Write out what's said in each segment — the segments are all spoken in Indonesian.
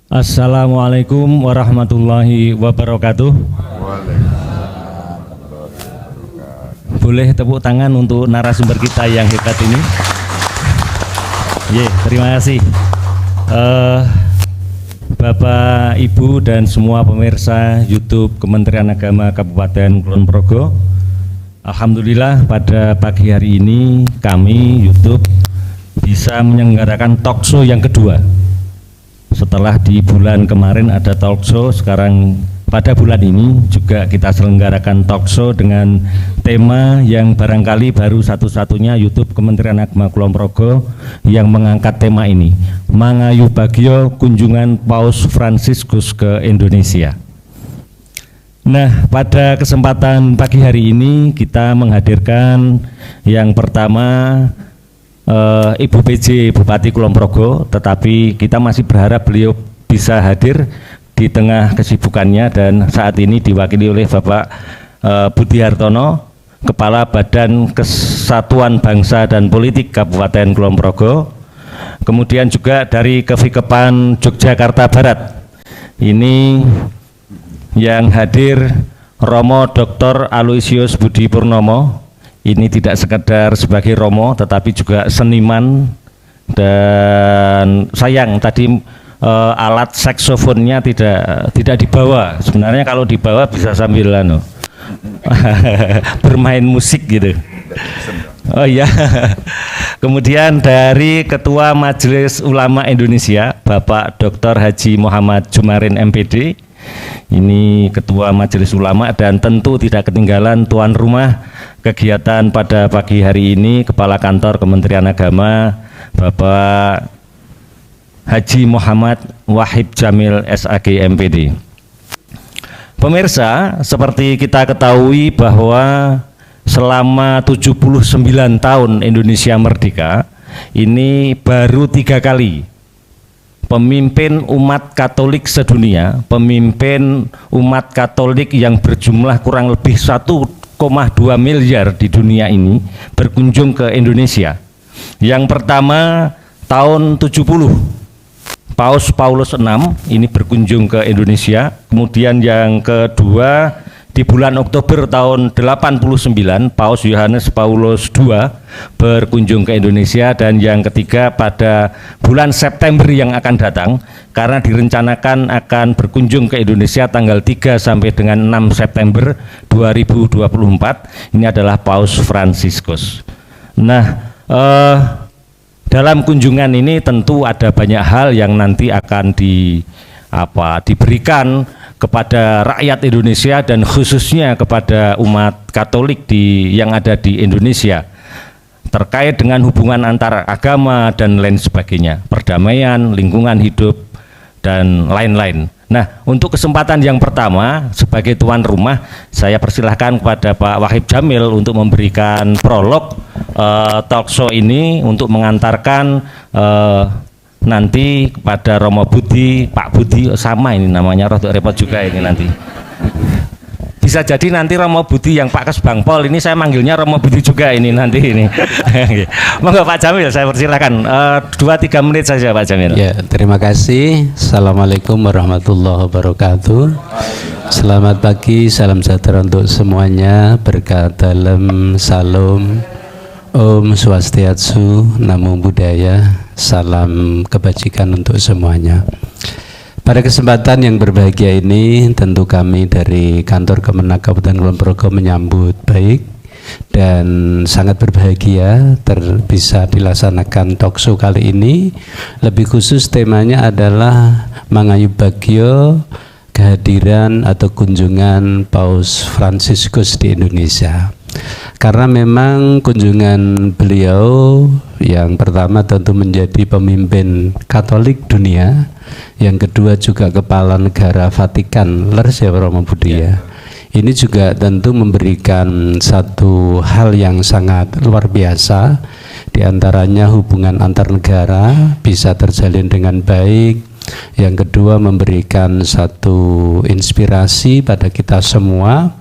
Assalamualaikum warahmatullahi wabarakatuh. Boleh tepuk tangan untuk narasumber kita yang hebat ini. Terima kasih. Bapak, Ibu, dan semua pemirsa YouTube Kementerian Agama Kabupaten Kulon Progo. Alhamdulillah pada pagi hari ini kami YouTube bisa menyelenggarakan talkshow yang kedua. Setelah di bulan kemarin ada talkshow, sekarang pada bulan ini juga kita selenggarakan talkshow dengan tema yang barangkali baru satu-satunya YouTube Kementerian Agama Kulon Progo yang mengangkat tema ini, Mangayu Bagio Kunjungan Paus Fransiskus ke Indonesia. Nah, pada kesempatan pagi hari ini kita menghadirkan yang pertama Ibu PJ Bupati Kulon Progo, tetapi kita masih berharap beliau bisa hadir di tengah kesibukannya, dan saat ini diwakili oleh Bapak Budi Hartono, Kepala Badan Kesatuan Bangsa dan Politik Kabupaten Kulon Progo. Kemudian juga dari Kevikepan Yogyakarta Barat, ini yang hadir Romo Dr. Aloysius Budi Purnomo. Ini tidak sekedar sebagai Romo, tetapi juga seniman, dan sayang tadi alat saksofonnya tidak dibawa. Sebenarnya kalau dibawa bisa sambil bermain musik gitu. Oh iya. Kemudian dari Ketua Majelis Ulama Indonesia, Bapak Dr. Haji Muhammad Jumarin MPD. Ini Ketua Majelis Ulama, dan tentu tidak ketinggalan tuan rumah kegiatan pada pagi hari ini, Kepala Kantor Kementerian Agama, Bapak Haji Muhammad Wahid Jamil SAG MPD. Pemirsa, seperti kita ketahui bahwa selama 79 tahun Indonesia merdeka, ini baru 3 kali pemimpin umat Katolik sedunia, pemimpin umat Katolik yang berjumlah kurang lebih 1,2 miliar di dunia ini berkunjung ke Indonesia. Yang pertama tahun 70, Paus Paulus VI ini berkunjung ke Indonesia. Kemudian yang kedua di bulan Oktober tahun 89, Paus Yohanes Paulus II berkunjung ke Indonesia, dan yang ketiga pada bulan September yang akan datang, karena direncanakan akan berkunjung ke Indonesia tanggal 3 sampai dengan 6 September 2024, ini adalah Paus Fransiskus. Nah, dalam kunjungan ini tentu ada banyak hal yang nanti akan diberikan kepada rakyat Indonesia, dan khususnya kepada umat Katolik yang ada di Indonesia, terkait dengan hubungan antar agama dan lain sebagainya, perdamaian, lingkungan hidup, dan lain-lain. Nah, untuk kesempatan yang pertama sebagai tuan rumah, saya persilahkan kepada Pak Wahid Jamil untuk memberikan prolog talkshow ini, untuk mengantarkan nanti kepada Romo Budi, Pak Budi, sama ini namanya rada repot juga ini nanti. Bisa jadi nanti Romo Budi yang Pak Kesbangpol, ini saya manggilnya Romo Budi juga ini nanti ini. Monggo Pak Jamil, saya persilakan 2-3 menit saja Pak Jamil. Ya, terima kasih. Assalamualaikum warahmatullahi wabarakatuh. Selamat pagi, salam sejahtera untuk semuanya. Berkat dalam salam, Om Swastiastu, Namo Buddhaya, salam kebajikan untuk semuanya. Pada kesempatan yang berbahagia ini, tentu kami dari Kantor Kemenak Kabupaten Kulon Progo menyambut baik dan sangat berbahagia bisa dilaksanakan talkshow kali ini. Lebih khusus temanya adalah Mangayu Bagio, kehadiran atau kunjungan Paus Fransiskus di Indonesia. Karena memang kunjungan beliau yang pertama tentu menjadi pemimpin Katolik dunia, yang kedua juga kepala negara Vatikan, leres ya Romo Budi ya. Ini juga tentu memberikan satu hal yang sangat luar biasa, diantaranya hubungan antar negara bisa terjalin dengan baik, Yang kedua, memberikan satu inspirasi pada kita semua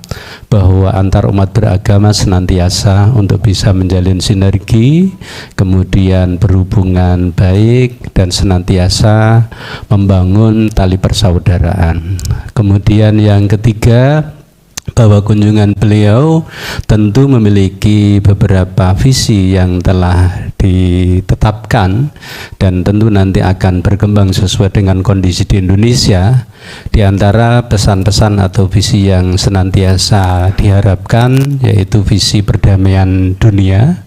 bahwa antar umat beragama senantiasa untuk bisa menjalin sinergi, kemudian berhubungan baik dan senantiasa membangun tali persaudaraan. Kemudian yang ketiga, bahwa kunjungan beliau tentu memiliki beberapa visi yang telah ditetapkan dan tentu nanti akan berkembang sesuai dengan kondisi di Indonesia. Di antara pesan-pesan atau visi yang senantiasa diharapkan yaitu visi perdamaian dunia,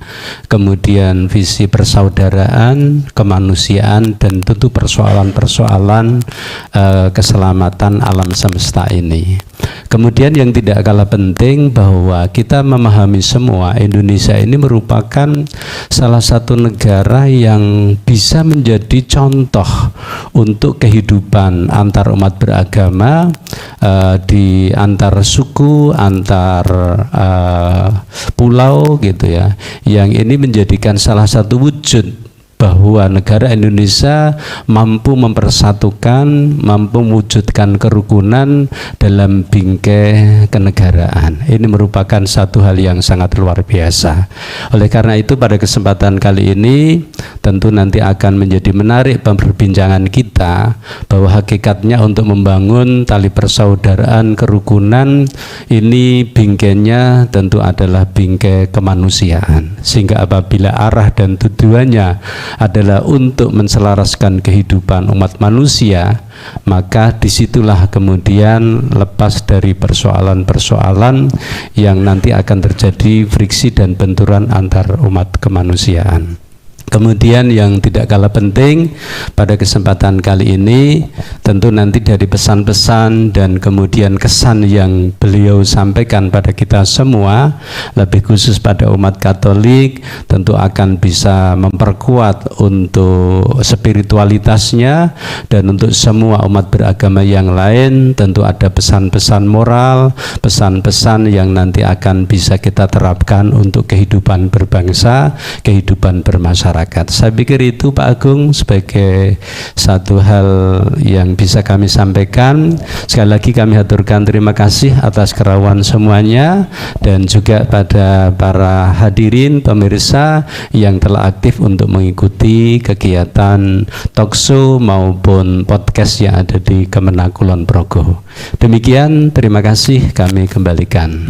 kemudian visi persaudaraan, kemanusiaan, dan tentu persoalan-persoalan keselamatan alam semesta ini. Kemudian yang tidak kalah penting bahwa kita memahami semua Indonesia ini merupakan salah satu negara yang bisa menjadi contoh untuk kehidupan antar umat beragama, di antar suku, antar pulau gitu ya, yang ini menjadikan salah satu wujud bahwa negara Indonesia mampu mempersatukan, mampu mewujudkan kerukunan dalam bingkai kenegaraan. Ini merupakan satu hal yang sangat luar biasa. Oleh karena itu pada kesempatan kali ini tentu nanti akan menjadi menarik perbincangan kita bahwa hakikatnya untuk membangun tali persaudaraan, kerukunan ini bingkainya tentu adalah bingkai kemanusiaan, sehingga apabila arah dan tujuannya adalah untuk menselaraskan kehidupan umat manusia, maka disitulah kemudian lepas dari persoalan-persoalan yang nanti akan terjadi friksi dan benturan antar umat kemanusiaan. Kemudian yang tidak kalah penting pada kesempatan kali ini tentu nanti dari pesan-pesan dan kemudian kesan yang beliau sampaikan pada kita semua, lebih khusus pada umat Katolik, tentu akan bisa memperkuat untuk spiritualitasnya, dan untuk semua umat beragama yang lain tentu ada pesan-pesan moral, pesan-pesan yang nanti akan bisa kita terapkan untuk kehidupan berbangsa, kehidupan bermasyarakat. Saya pikir itu Pak Agung sebagai satu hal yang bisa kami sampaikan. Sekali lagi kami haturkan terima kasih atas kerawan semuanya, dan juga pada para hadirin pemirsa yang telah aktif untuk mengikuti kegiatan talkshow maupun podcast yang ada di Kemenak Kulon Progo. Demikian, terima kasih, kami kembalikan.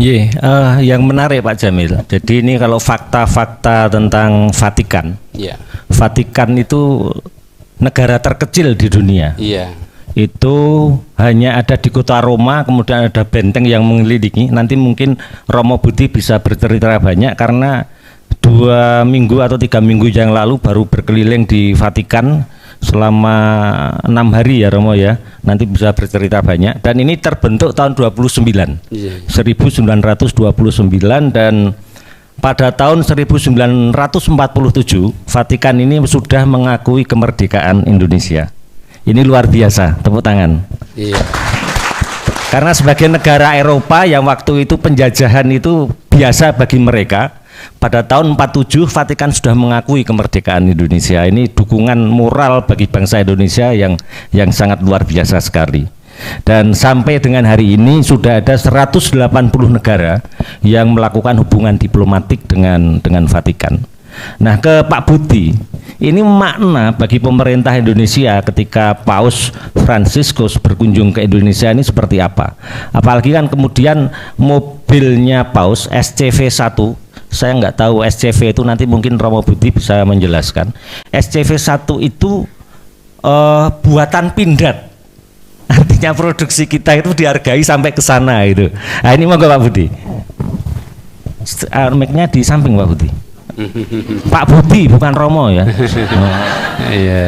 Yang menarik Pak Jamil, jadi ini kalau fakta-fakta tentang Vatikan, Vatikan itu negara terkecil di dunia. Itu hanya ada di kota Roma, kemudian ada benteng yang mengelilingi. Nanti mungkin Romo Budi bisa bercerita banyak, karena 2 minggu atau 3 minggu yang lalu baru berkeliling di Vatikan selama 6 hari ya Romo ya. Nanti bisa bercerita banyak. Dan ini terbentuk tahun 1929, dan pada tahun 1947 Vatikan ini sudah mengakui kemerdekaan Indonesia. Ini luar biasa, tepuk tangan. Karena sebagai negara Eropa yang waktu itu penjajahan itu biasa bagi mereka, pada tahun 47 Vatikan sudah mengakui kemerdekaan Indonesia. Ini dukungan moral bagi bangsa Indonesia yang sangat luar biasa sekali. Dan sampai dengan hari ini sudah ada 180 negara yang melakukan hubungan diplomatik dengan Vatikan. Nah, ke Pak Budi, ini makna bagi pemerintah Indonesia ketika Paus Fransiskus berkunjung ke Indonesia ini seperti apa? Apalagi kan kemudian mobilnya Paus SCV-1, saya nggak tahu SCV itu, nanti mungkin Romo Budi bisa menjelaskan. SCV-1 itu buatan Pindad. Artinya produksi kita itu dihargai sampai ke sana itu. Nah, ini monggo Pak Budi. Mic-nya di samping Pak Budi. Pak Budi bukan Romo ya. Iya,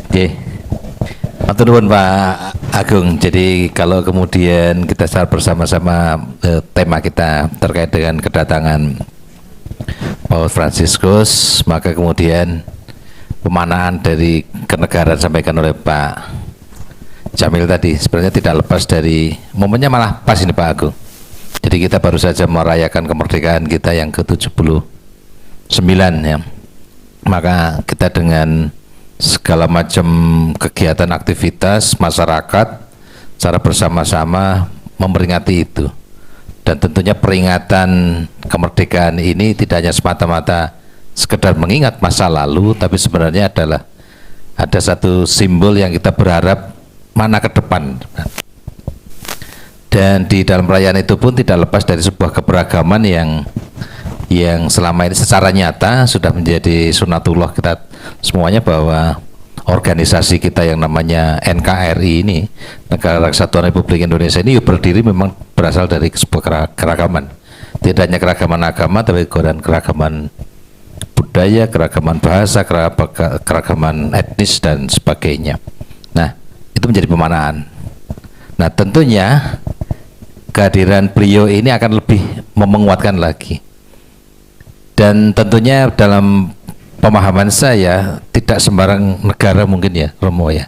oke. Matur nuwun Pak Agung. Jadi kalau kemudian kita secara bersama-sama tema kita terkait dengan kedatangan Paus Fransiskus, maka kemudian pemanaan dari kenegaraan disampaikan oleh Pak Jamil tadi sebenarnya tidak lepas dari momennya, malah pas ini Pak Agung. Jadi kita baru saja merayakan kemerdekaan kita yang ke-70 ya. Maka kita dengan segala macam kegiatan aktivitas masyarakat secara bersama-sama memperingati itu. Dan tentunya peringatan kemerdekaan ini tidak hanya semata-mata sekedar mengingat masa lalu, tapi sebenarnya adalah ada satu simbol yang kita berharap mana ke depan. Dan di dalam perayaan itu pun tidak lepas dari sebuah keberagaman yang selama ini secara nyata sudah menjadi sunatullah kita semuanya, bahwa organisasi kita yang namanya NKRI ini, Negara Kesatuan Republik Indonesia ini berdiri memang berasal dari sebuah keragaman. Tidak hanya keragaman agama, tapi keragaman budaya, keragaman bahasa, keragaman etnis dan sebagainya. Nah, itu menjadi pemanaan. Nah, tentunya kehadiran beliau ini akan lebih menguatkan lagi. Dan tentunya dalam pemahaman saya tidak sembarang negara mungkin ya Romo ya,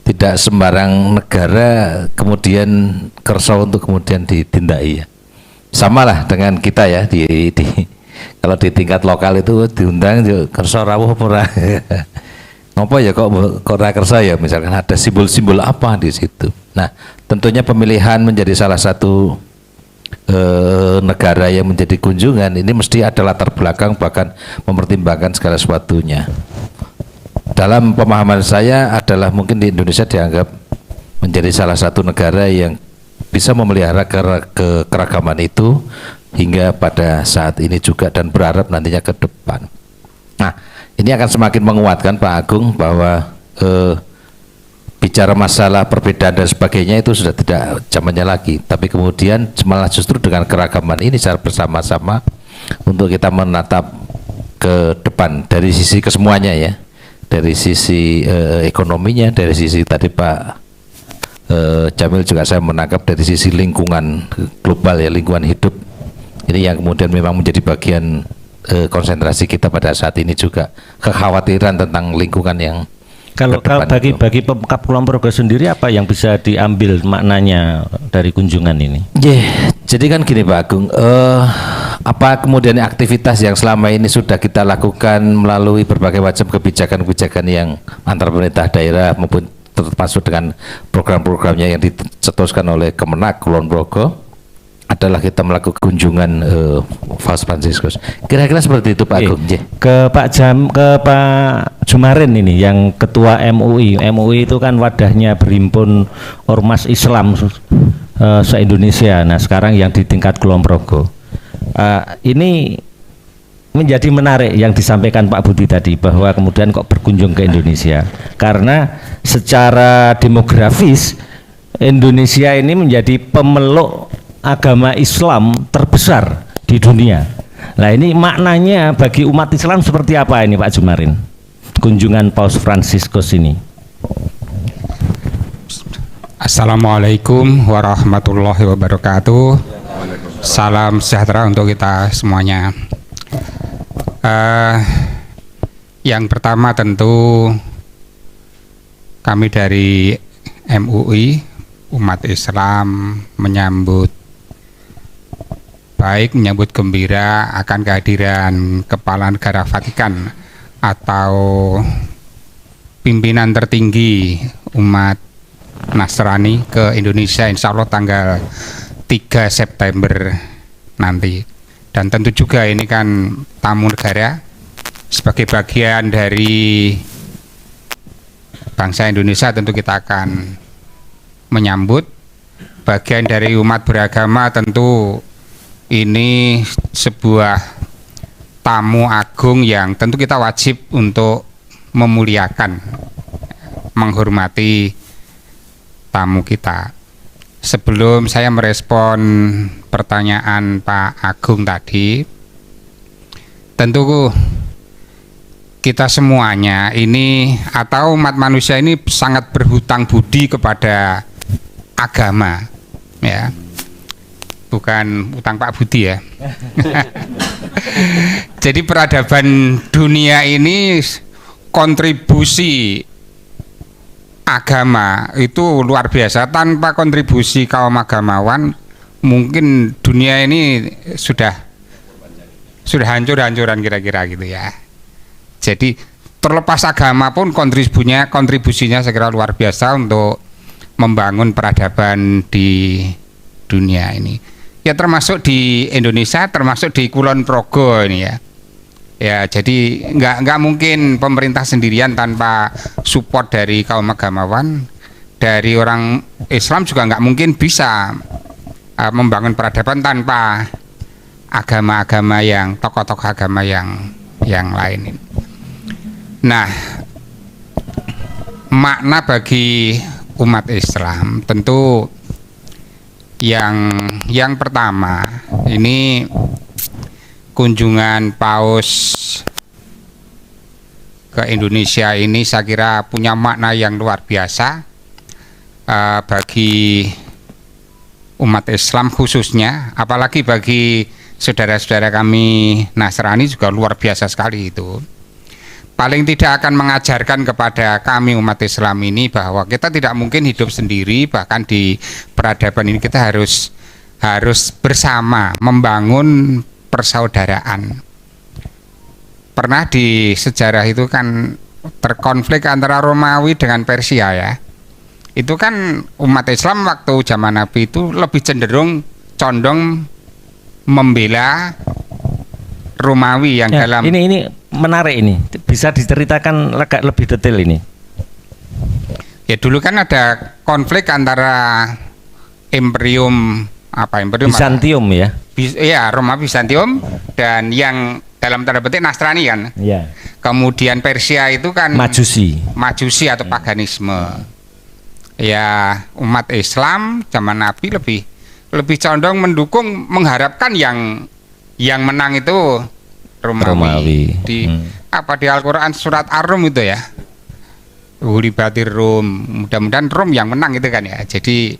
tidak sembarang negara kemudian kersa untuk kemudian ditindai ya. Samalah dengan kita ya kalau di tingkat lokal itu diundang kersa rawuh pura ngopo ya kok ora kersa ya, misalkan ada simbol-simbol apa di situ. Nah, tentunya pemilihan menjadi salah satu negara yang menjadi kunjungan ini mesti ada latar belakang, bahkan mempertimbangkan segala sesuatunya. Dalam pemahaman saya adalah mungkin di Indonesia dianggap menjadi salah satu negara yang bisa memelihara keragaman itu hingga pada saat ini juga, dan berharap nantinya ke depan. Nah, ini akan semakin menguatkan Pak Agung bahwa bicara masalah perbedaan dan sebagainya itu sudah tidak zamannya lagi, tapi kemudian malah justru dengan keragaman ini secara bersama-sama untuk kita menatap ke depan dari sisi kesemuanya ya, dari sisi ekonominya, dari sisi tadi Pak Jamil juga saya menangkap dari sisi lingkungan global ya, lingkungan hidup ini yang kemudian memang menjadi bagian konsentrasi kita pada saat ini juga, kekhawatiran tentang lingkungan yang kalau bagi Pemkab Kulon Progo sendiri apa yang bisa diambil maknanya dari kunjungan ini? Jadi kan gini Pak Agung, apa kemudian aktivitas yang selama ini sudah kita lakukan melalui berbagai macam kebijakan-kebijakan yang antar pemerintah daerah maupun termasuk dengan program-programnya yang dicetuskan oleh Kemenak Kulon Progo, adalah kita melakukan kunjungan Paus Fransiskus. Kira-kira seperti itu Pak Agung. Ke Pak Jumarin ini yang ketua MUI. MUI itu kan wadahnya berhimpun ormas Islam se-Indonesia. Nah, sekarang yang di tingkat Kulon Progo. Ini menjadi menarik yang disampaikan Pak Budi tadi, bahwa kemudian kok berkunjung ke Indonesia. Karena secara demografis Indonesia ini menjadi pemeluk agama Islam terbesar di dunia. Nah, ini maknanya bagi umat Islam seperti apa ini Pak Jumarin, kunjungan Paus Fransiskus ini? Assalamualaikum warahmatullahi wabarakatuh. Salam sejahtera untuk kita semuanya. Yang pertama tentu kami dari MUI umat Islam menyambut gembira akan kehadiran Kepala Negara Vatikan atau pimpinan tertinggi umat Nasrani ke Indonesia, insya Allah tanggal 3 September nanti. Dan tentu juga ini kan tamu negara sebagai bagian dari bangsa Indonesia, tentu kita akan menyambut. Bagian dari umat beragama tentu ini sebuah tamu agung yang tentu kita wajib untuk memuliakan, menghormati tamu kita. Sebelum saya merespon pertanyaan Pak Agung tadi, tentu kita semuanya ini atau umat manusia ini sangat berhutang budi kepada agama ya. Bukan utang Pak Budi ya. Jadi peradaban dunia ini kontribusi agama itu luar biasa. Tanpa kontribusi kaum agamawan mungkin dunia ini sudah sudah hancur-hancuran kira-kira gitu ya. Jadi terlepas agama pun kontribusinya saya kira luar biasa untuk membangun peradaban di dunia ini. Ya termasuk di Indonesia, termasuk di Kulon Progo ini ya. Ya jadi nggak mungkin pemerintah sendirian tanpa support dari kaum agamawan, dari orang Islam juga nggak mungkin bisa membangun peradaban tanpa agama-agama yang tokoh-tokoh agama yang lain. Nah, makna bagi umat Islam tentu yang pertama ini kunjungan Paus ke Indonesia ini saya kira punya makna yang luar biasa bagi umat Islam khususnya, apalagi bagi saudara-saudara kami Nasrani juga luar biasa sekali itu. Paling tidak akan mengajarkan kepada kami umat Islam ini bahwa kita tidak mungkin hidup sendiri, bahkan di peradaban ini kita harus bersama membangun persaudaraan. Pernah di sejarah itu kan terkonflik antara Romawi dengan Persia ya. Itu kan umat Islam waktu zaman Nabi itu lebih condong membela Romawi yang ya, dalam ini menarik, ini bisa diceritakan agak lebih detail ini. Ya dulu kan ada konflik antara Imperium Bizantium ya. Ya Roma Bizantium dan yang dalam tanda petik Nasrani kan. Ya. Kemudian Persia itu kan Majusi atau paganisme. Ya umat Islam zaman Nabi lebih condong mendukung, mengharapkan yang menang itu Romawi. Di Al-Qur'an surat Ar-Rum itu ya. Hulibatir Rum, mudah-mudahan Rum yang menang itu kan ya. Jadi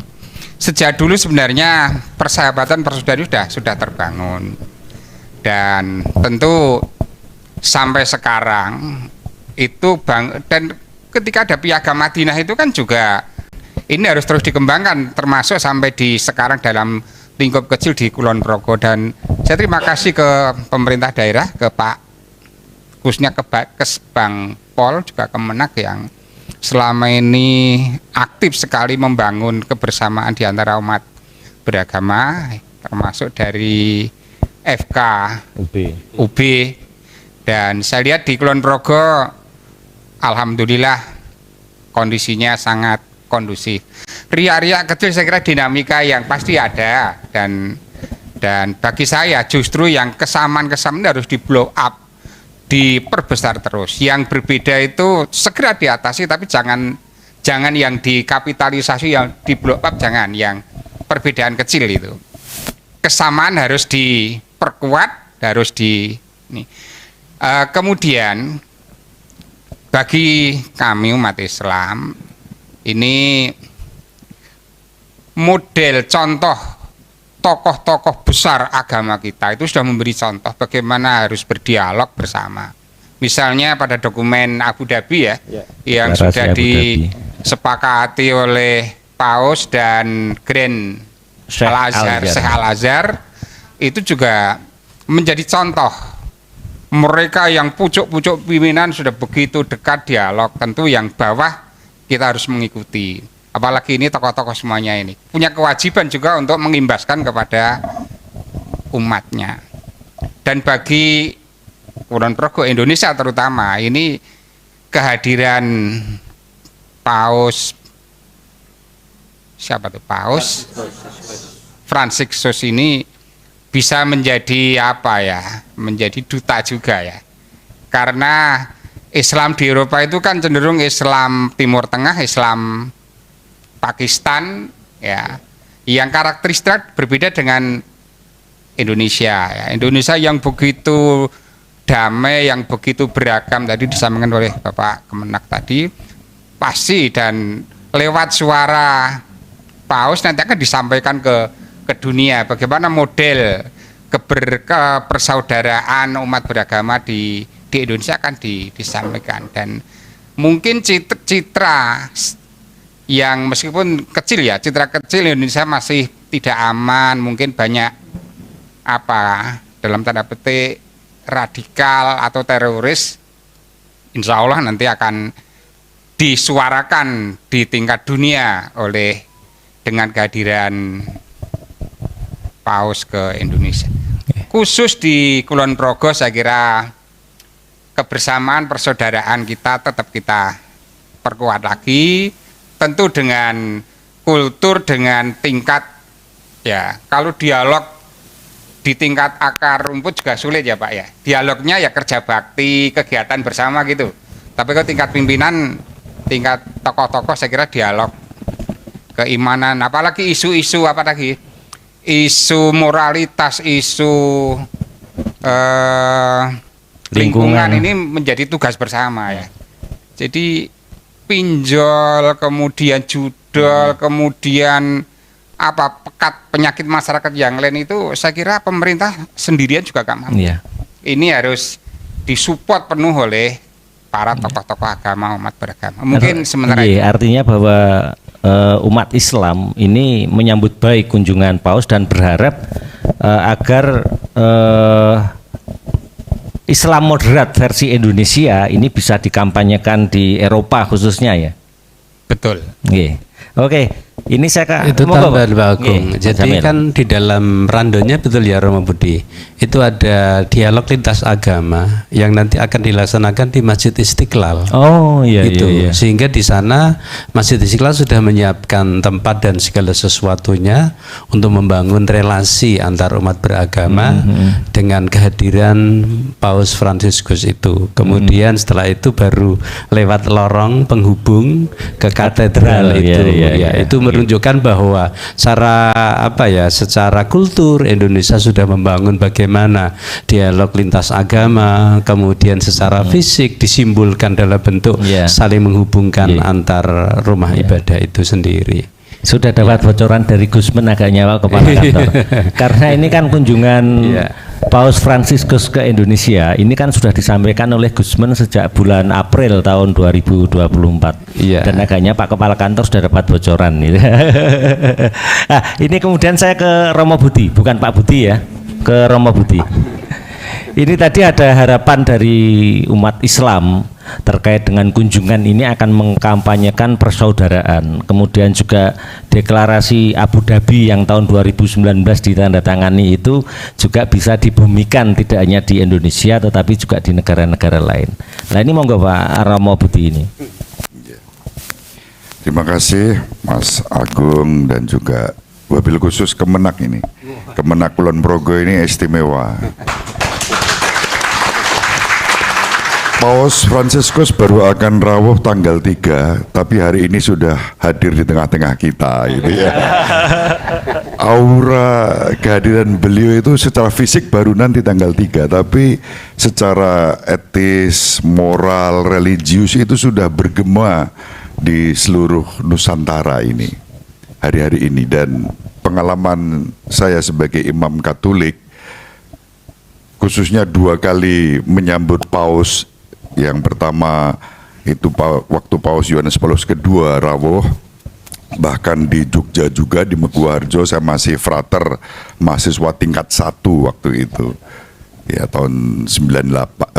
sejak dulu sebenarnya persahabatan persaudaraan sudah terbangun. Dan tentu sampai sekarang itu dan ketika ada Piagam Madinah itu kan juga ini harus terus dikembangkan, termasuk sampai di sekarang dalam lingkup kecil di Kulon Progo. Dan saya terima kasih ke pemerintah daerah, ke Pak khususnya ke Kesbangpol juga Kemenak yang selama ini aktif sekali membangun kebersamaan di antara umat beragama, termasuk dari FK UB. Dan saya lihat di Kulon Progo alhamdulillah kondisinya sangat kondusif. Riak-riak kecil saya kira dinamika yang pasti ada, dan bagi saya justru yang kesamaan harus di blow up, diperbesar terus. Yang berbeda itu segera diatasi, tapi jangan yang dikapitalisasi, yang di blow up jangan, yang perbedaan kecil itu. Kesamaan harus diperkuat, harus kemudian bagi kami umat Islam ini model contoh tokoh-tokoh besar agama kita itu sudah memberi contoh bagaimana harus berdialog bersama. Misalnya pada dokumen Abu Dhabi yang sudah disepakati oleh Paus dan Grand Sheikh Al-Azhar itu juga menjadi contoh. Mereka yang pucuk-pucuk pimpinan sudah begitu dekat dialog, tentu yang bawah kita harus mengikuti. Apalagi ini tokoh-tokoh semuanya ini punya kewajiban juga untuk mengimbaskan kepada umatnya. Dan bagi Kulon Progo Indonesia terutama ini kehadiran Paus Paus Fransiskus ini bisa menjadi menjadi duta juga ya. Karena Islam di Eropa itu kan cenderung Islam Timur Tengah, Islam Pakistan ya, yang karakteristik berbeda dengan Indonesia ya. Indonesia yang begitu damai, yang begitu beragam, tadi disampaikan oleh Bapak Kemenak tadi pasti, dan lewat suara Paus nanti akan disampaikan ke dunia bagaimana model kepersaudaraan umat beragama di Indonesia akan disampaikan. Dan mungkin citra yang meskipun kecil ya, citra kecil Indonesia masih tidak aman, mungkin banyak dalam tanda petik radikal atau teroris, insya Allah nanti akan disuarakan di tingkat dunia oleh dengan kehadiran Paus ke Indonesia. Khusus di Kulon Progo saya kira kebersamaan persaudaraan kita tetap kita perkuat lagi, tentu dengan kultur, dengan tingkat, ya kalau dialog di tingkat akar rumput juga sulit ya Pak ya. Dialognya ya kerja bakti, kegiatan bersama gitu. Tapi kalau tingkat pimpinan, tingkat tokoh-tokoh saya kira dialog keimanan, apalagi isu-isu apa lagi, isu moralitas, isu lingkungan ini menjadi tugas bersama ya. Jadi pinjol, kemudian judol, kemudian apa pekat penyakit masyarakat yang lain itu saya kira pemerintah sendirian juga gak mampu. Iya. Ini harus disupport penuh oleh para tokoh-tokoh agama, umat beragama. Mungkin sementara itu. Artinya bahwa umat Islam ini menyambut baik kunjungan Paus dan berharap agar Islam moderat versi Indonesia ini bisa dikampanyekan di Eropa khususnya ya. Betul. Oke, ini saya itu tambahan Pak Agung. Nggih, Jadi Jamil. kan di dalam randonya betul ya Romo Budi. Itu ada dialog lintas agama yang nanti akan dilaksanakan di Masjid Istiqlal. Oh iya Itu iya. sehingga di sana Masjid Istiqlal sudah menyiapkan tempat dan segala sesuatunya untuk membangun relasi antar umat beragama dengan kehadiran Paus Fransiskus itu. Kemudian setelah itu baru lewat lorong penghubung ke katedral itu. Itu menunjukkan bahwa secara kultur Indonesia sudah membangun bagaimana dialog lintas agama, kemudian secara fisik disimbolkan dalam bentuk saling menghubungkan antar rumah ibadah itu sendiri. Sudah dapat bocoran dari Gusmen agak nyawa kepala kantor. Karena ini kan kunjungan Paus Fransiskus ke Indonesia ini kan sudah disampaikan oleh Gusmen sejak bulan April tahun 2024. Dan agaknya Pak Kepala Kantor sudah dapat bocoran. Nah, ini kemudian saya ke Romo Budi, bukan Pak Budi ya, ke Romo Budi. Ini tadi ada harapan dari umat Islam terkait dengan kunjungan ini akan mengkampanyekan persaudaraan. Kemudian juga deklarasi Abu Dhabi yang tahun 2019 ditandatangani itu juga bisa dibumikan tidak hanya di Indonesia tetapi juga di negara-negara lain. Nah ini monggo Pak Romo Budi ini. Terima kasih Mas Agung dan juga wabil khusus Kemenak ini. Kemenak Kulon Progo ini istimewa. Paus Fransiskus baru akan rawuh tanggal 3, tapi hari ini sudah hadir di tengah-tengah kita gitu ya. Aura kehadiran beliau itu secara fisik baru nanti tanggal 3, tapi secara etis, moral, religius itu sudah bergema di seluruh Nusantara ini hari-hari ini. Dan pengalaman saya sebagai imam Katolik khususnya 2 kali menyambut Paus. Yang pertama itu waktu Paus Yohanes Paulus II rawuh, bahkan di Jogja juga di Meguharjo saya masih frater mahasiswa tingkat 1 waktu itu ya, tahun 89.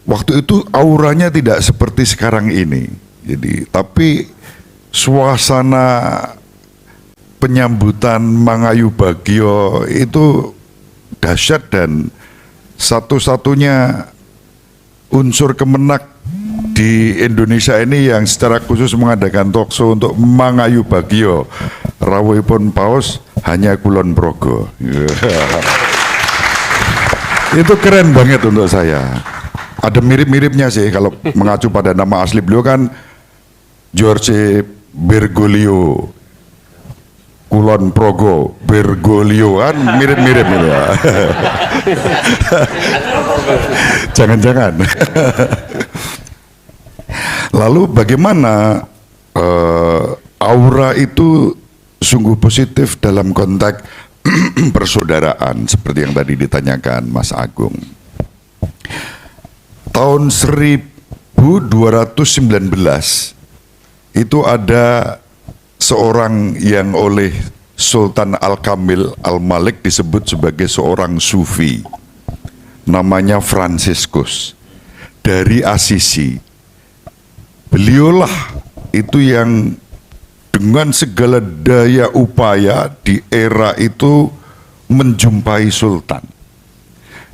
Waktu itu auranya tidak seperti sekarang ini. Jadi tapi suasana penyambutan Mangayu Bagio itu dahsyat, dan satu-satunya unsur Kemenak di Indonesia ini yang secara khusus mengadakan talkshow untuk Mangayu Bagio rawuhipun Paus hanya Kulon Progo. Itu keren banget untuk saya. Ada mirip-miripnya sih kalau mengacu pada nama asli beliau kan George Bergoglio, Kulon Progo, Bergoglio, kan mirip-mirip gitu ya. Jangan-jangan. Lalu bagaimana aura itu sungguh positif dalam konteks persaudaraan seperti yang tadi ditanyakan Mas Agung. Tahun 1219 itu ada seorang yang oleh Sultan Al-Kamil Al-Malik disebut sebagai seorang sufi. Namanya Fransiskus dari Assisi. Beliaulah itu yang dengan segala daya upaya di era itu menjumpai sultan.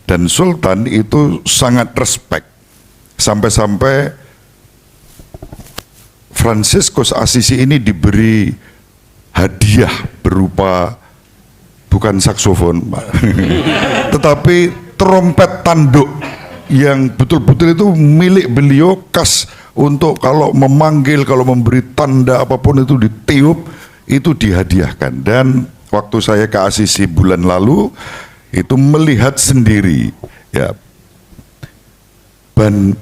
Dan sultan itu sangat respect. Sampai-sampai Fransiskus Assisi ini diberi hadiah berupa bukan saksofon, Pak. Tetapi trompet tanduk yang betul-betul itu milik beliau, khas untuk kalau memanggil, kalau memberi tanda apapun itu ditiup, itu dihadiahkan. Dan waktu saya ke Assisi bulan lalu itu melihat sendiri ya,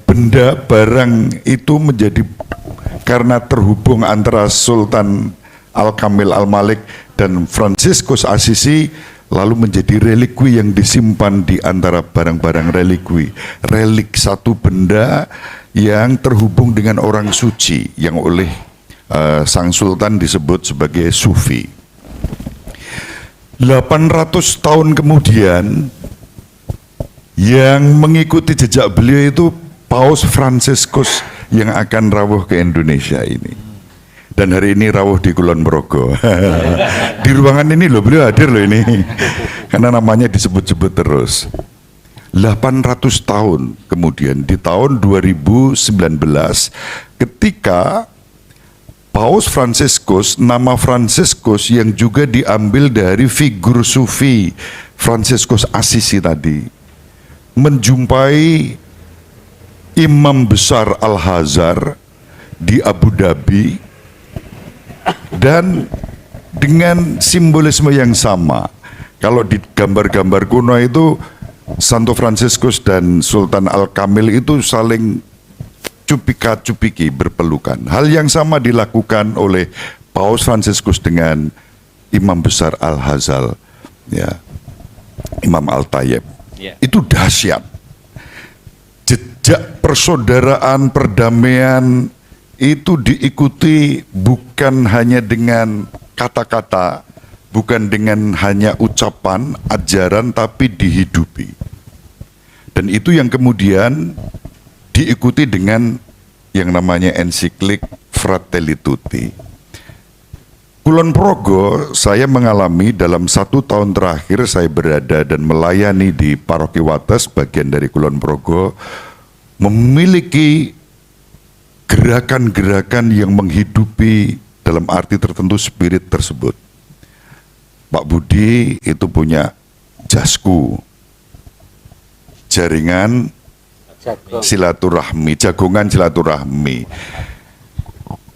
benda barang itu menjadi, karena terhubung antara Sultan Al-Kamil Al-Malik dan Fransiskus Assisi, lalu menjadi relikwi yang disimpan di antara barang-barang relikwi. Relik satu benda yang terhubung dengan orang suci yang oleh sang sultan disebut sebagai sufi. 800 tahun kemudian yang mengikuti jejak beliau itu Paus Fransiskus yang akan rawuh ke Indonesia ini. Dan hari ini rawuh di Kulon Progo. Di ruangan ini loh, beliau hadir loh ini. Karena namanya disebut-sebut terus. 800 tahun kemudian di tahun 2019 ketika Paus Fransiskus, nama Fransiskus yang juga diambil dari figur sufi Fransiskus Assisi tadi, menjumpai Imam Besar Al-Azhar di Abu Dhabi, dan dengan simbolisme yang sama. Kalau di gambar-gambar kuno itu Santo Fransiskus dan Sultan Al-Kamil itu saling cupika-cupiki berpelukan. Hal yang sama dilakukan oleh Paus Fransiskus dengan Imam Besar Al-Azhar, ya, Imam Al-Tayyib. Itu dahsyat. Jejak persaudaraan, perdamaian itu diikuti bukan hanya dengan kata-kata, bukan dengan hanya ucapan, ajaran, tapi dihidupi. Dan itu yang kemudian diikuti dengan yang namanya ensiklik Fratelli Tutti. Kulon Progo, saya mengalami dalam 1 tahun terakhir saya berada dan melayani di Paroki Wates, bagian dari Kulon Progo, memiliki gerakan-gerakan yang menghidupi dalam arti tertentu spirit tersebut. Pak Budi itu punya jasku, jaringan silaturahmi, jagongan silaturahmi.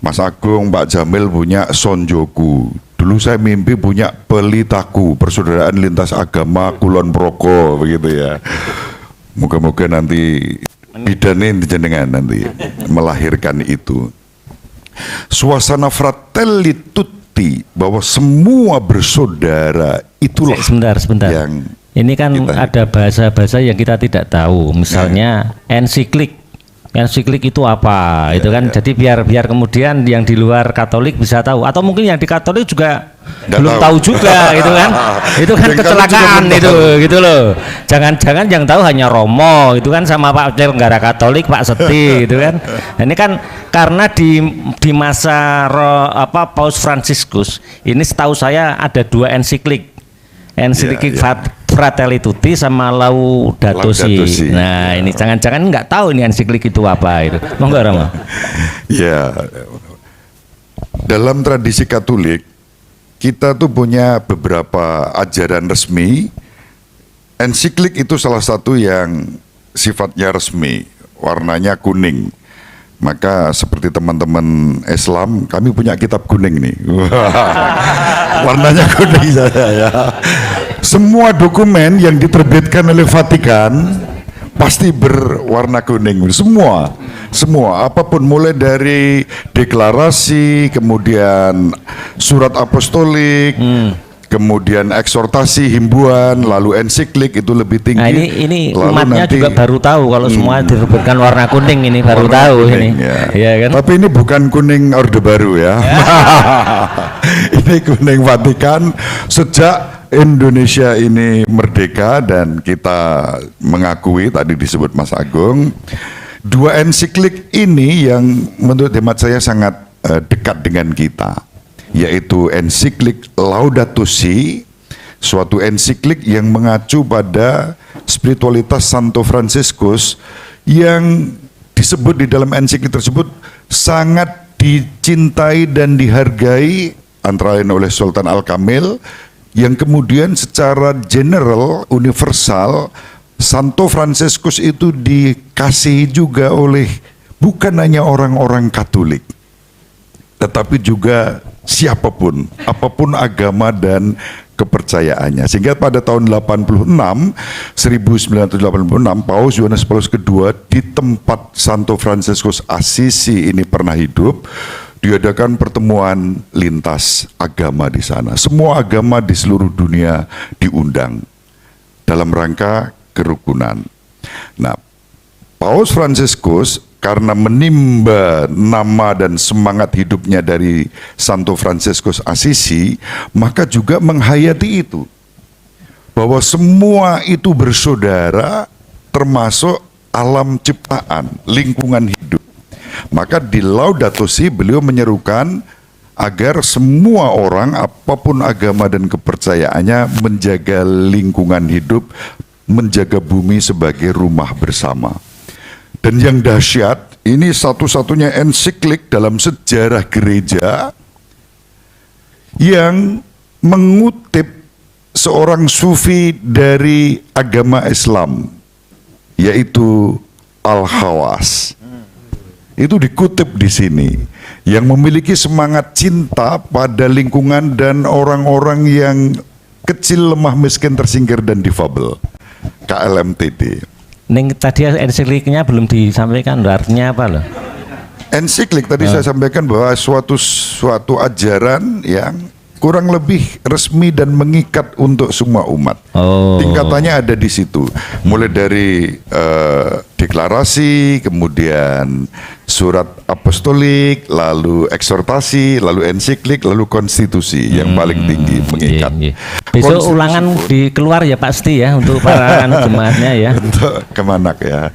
Mas Agung, Pak Jamil punya sonjoku. Dulu saya mimpi punya pelitaku, persaudaraan lintas agama Kulon Progo, begitu ya. Moga-moga nanti bidanin jenengan nanti melahirkan itu. Suasana Fratelli Tutti, bahwa semua bersaudara, itulah sebentar. yang ini kan ada bahasa-bahasa yang kita tidak tahu. Misalnya ensiklik itu apa? Itu kan jadi biar kemudian yang di luar Katolik bisa tahu, atau mungkin yang di Katolik juga belum tahu juga gitu kan. Itu kan kecelakaan itu gitu loh. Jangan-jangan yang tahu hanya Romo itu kan sama Pak Penyelenggara Katolik, Pak Seti gitu kan. Nah, ini kan karena di masa Paus Fransiskus ini setahu saya ada 2 ensiklik Fratelli Tutti sama Laudato Si. Nah, ini jangan-jangan nggak tahu ini ensiklik itu apa itu. Monggo Romo. Ya, dalam tradisi Katolik kita tuh punya beberapa ajaran resmi. Ensiklik itu salah satu yang sifatnya resmi, warnanya kuning. Maka seperti teman-teman Islam, kami punya kitab kuning nih. Warnanya kuning saja ya. Semua dokumen yang diterbitkan oleh Vatikan pasti berwarna kuning. Semua, apapun, mulai dari deklarasi, kemudian surat apostolik, kemudian eksortasi, himbuan, lalu ensiklik itu lebih tinggi. Nah, ini lalu umatnya nanti, juga baru tahu kalau semua disebutkan warna kuning, ini baru tahu kuning, ini. Ya. Ya kan? Tapi ini bukan kuning Orde Baru ya. ini kuning Vatikan sejak Indonesia ini merdeka dan kita mengakui tadi disebut Mas Agung, dua ensiklik ini yang menurut hemat saya sangat dekat dengan kita, yaitu ensiklik Laudato Si, suatu ensiklik yang mengacu pada spiritualitas Santo Fransiskus yang disebut di dalam ensiklik tersebut sangat dicintai dan dihargai antara lain oleh Sultan Al-Kamil, yang kemudian secara general, universal, Santo Fransiskus itu dikasihi juga oleh bukan hanya orang-orang Katolik, tetapi juga siapapun, apapun agama dan kepercayaannya. Sehingga pada tahun 1986, Paus Yohanes Paulus II di tempat Santo Fransiskus Assisi ini pernah hidup, diadakan pertemuan lintas agama di sana. Semua agama di seluruh dunia diundang dalam rangka kerukunan. Nah, Paus Fransiskus karena menimba nama dan semangat hidupnya dari Santo Fransiskus Assisi, maka juga menghayati itu, bahwa semua itu bersaudara, termasuk alam ciptaan, lingkungan hidup. Maka di Laudato Si beliau menyerukan agar semua orang, apapun agama dan kepercayaannya, menjaga lingkungan hidup, menjaga bumi sebagai rumah bersama. Dan yang dahsyat, ini satu-satunya ensiklik dalam sejarah gereja yang mengutip seorang sufi dari agama Islam, yaitu Al-Khawas. Itu dikutip di sini, yang memiliki semangat cinta pada lingkungan dan orang-orang yang kecil, lemah, miskin, tersingkir, dan difabel, KLMTD. Ning tadi ensikliknya belum disampaikan, artinya apa loh? Ensiklik tadi saya sampaikan bahwa suatu ajaran yang kurang lebih resmi dan mengikat untuk semua umat. Tingkatannya ada di situ, mulai dari deklarasi, kemudian surat apostolik, lalu eksortasi, lalu ensiklik, lalu konstitusi yang paling tinggi mengikat. Besok ulangan dikeluar ya pasti ya untuk para jemaatnya ya. Untuk Kemenak ya.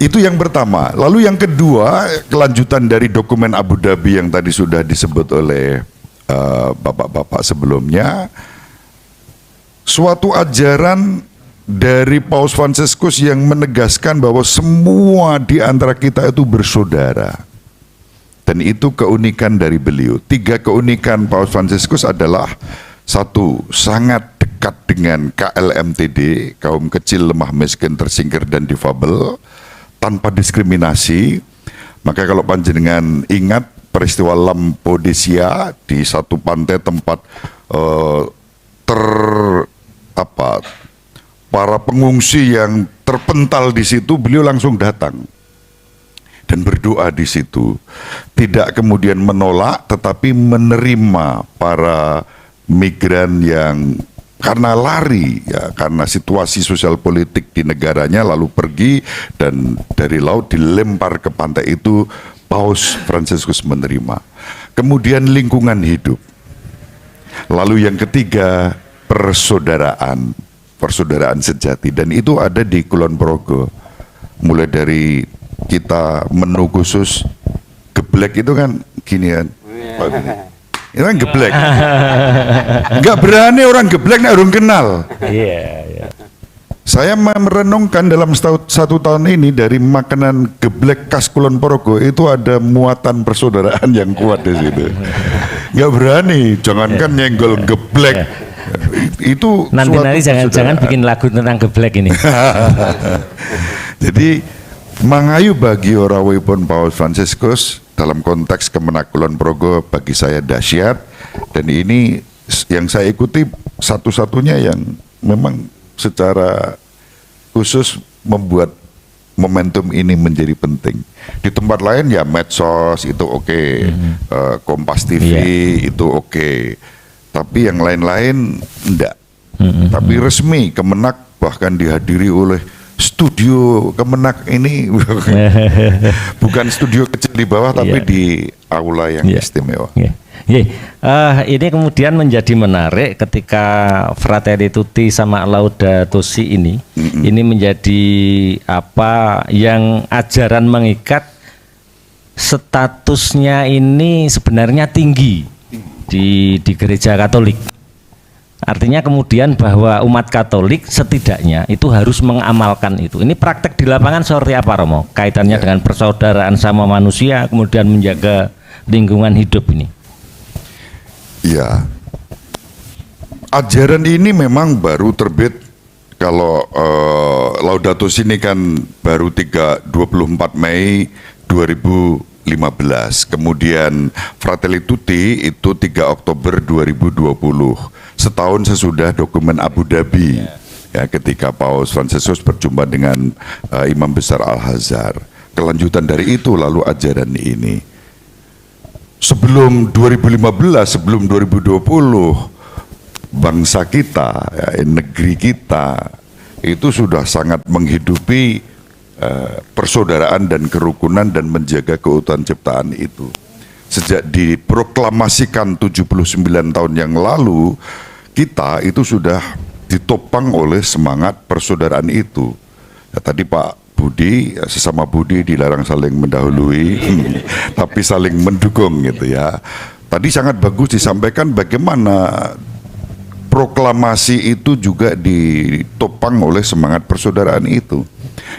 Itu yang pertama. Lalu yang kedua, kelanjutan dari dokumen Abu Dhabi yang tadi sudah disebut oleh bapak-bapak sebelumnya, suatu ajaran dari Paus Fransiskus yang menegaskan bahwa semua di antara kita itu bersaudara. Dan itu keunikan dari beliau. 3 keunikan Paus Fransiskus adalah: 1, sangat dekat dengan KLMTD, kaum kecil, lemah, miskin, tersingkir, dan difabel, tanpa diskriminasi. Maka kalau panjenengan ingat peristiwa Lampedusa, di satu pantai tempat para pengungsi yang terpental di situ, beliau langsung datang dan berdoa di situ. Tidak kemudian menolak, tetapi menerima para migran yang karena lari ya, karena situasi sosial politik di negaranya, lalu pergi dan dari laut dilempar ke pantai itu. Paus Fransiskus menerima. Kemudian lingkungan hidup. Lalu yang ketiga, persaudaraan sejati, dan itu ada di Kulon Progo. Mulai dari kita menu khusus geblek itu kan gini kan. Itu kan geblek. Nggak berani orang geblek nek urung kenal. Iya. Saya merenungkan dalam satu tahun ini, dari makanan geblek khas Kulon Progo itu ada muatan persaudaraan yang kuat di situ. Nggak berani, jangankan nyenggol geblek. Itu nanti jangan bikin lagu tentang geblek ini. Jadi mangayu bagi Rawuhipun Paus Fransiskus dalam konteks Kemenak Kulon Progo bagi saya dahsyat, dan ini yang saya ikuti satu-satunya yang memang secara khusus membuat momentum ini menjadi penting. Di tempat lain ya medsos itu oke, Kompas TV itu oke, tapi yang lain-lain enggak. Tapi resmi Kemenak bahkan dihadiri oleh studio Kemenak ini bukan studio kecil di bawah, tapi aula yang istimewa. Ini kemudian menjadi menarik ketika Fratelli Tutti sama Laudato Si ini menjadi apa yang ajaran mengikat, statusnya ini sebenarnya tinggi di gereja Katolik. Artinya kemudian bahwa umat Katolik setidaknya itu harus mengamalkan itu. Ini praktek di lapangan seperti apa, Romo? Kaitannya dengan persaudaraan sama manusia, kemudian menjaga lingkungan hidup ini. Ya, ajaran ini memang baru terbit. Kalau Laudato Si ini kan baru 24 Mei 2015. Kemudian Fratelli Tutti itu 3 Oktober 2020. Setahun sesudah dokumen Abu Dhabi, ya, ketika Paus Fransiskus berjumpa dengan Imam Besar Al-Azhar. Kelanjutan dari itu lalu ajaran ini. Sebelum 2015, sebelum 2020, bangsa kita, ya, negeri kita itu sudah sangat menghidupi persaudaraan dan kerukunan dan menjaga keutuhan ciptaan itu. Sejak diproklamasikan 79 tahun yang lalu, kita itu sudah ditopang oleh semangat persaudaraan itu. Ya, tadi Pak Budi, sesama Budi dilarang saling mendahului, tapi saling mendukung gitu ya. Tadi sangat bagus disampaikan bagaimana proklamasi itu juga ditopang oleh semangat persaudaraan itu.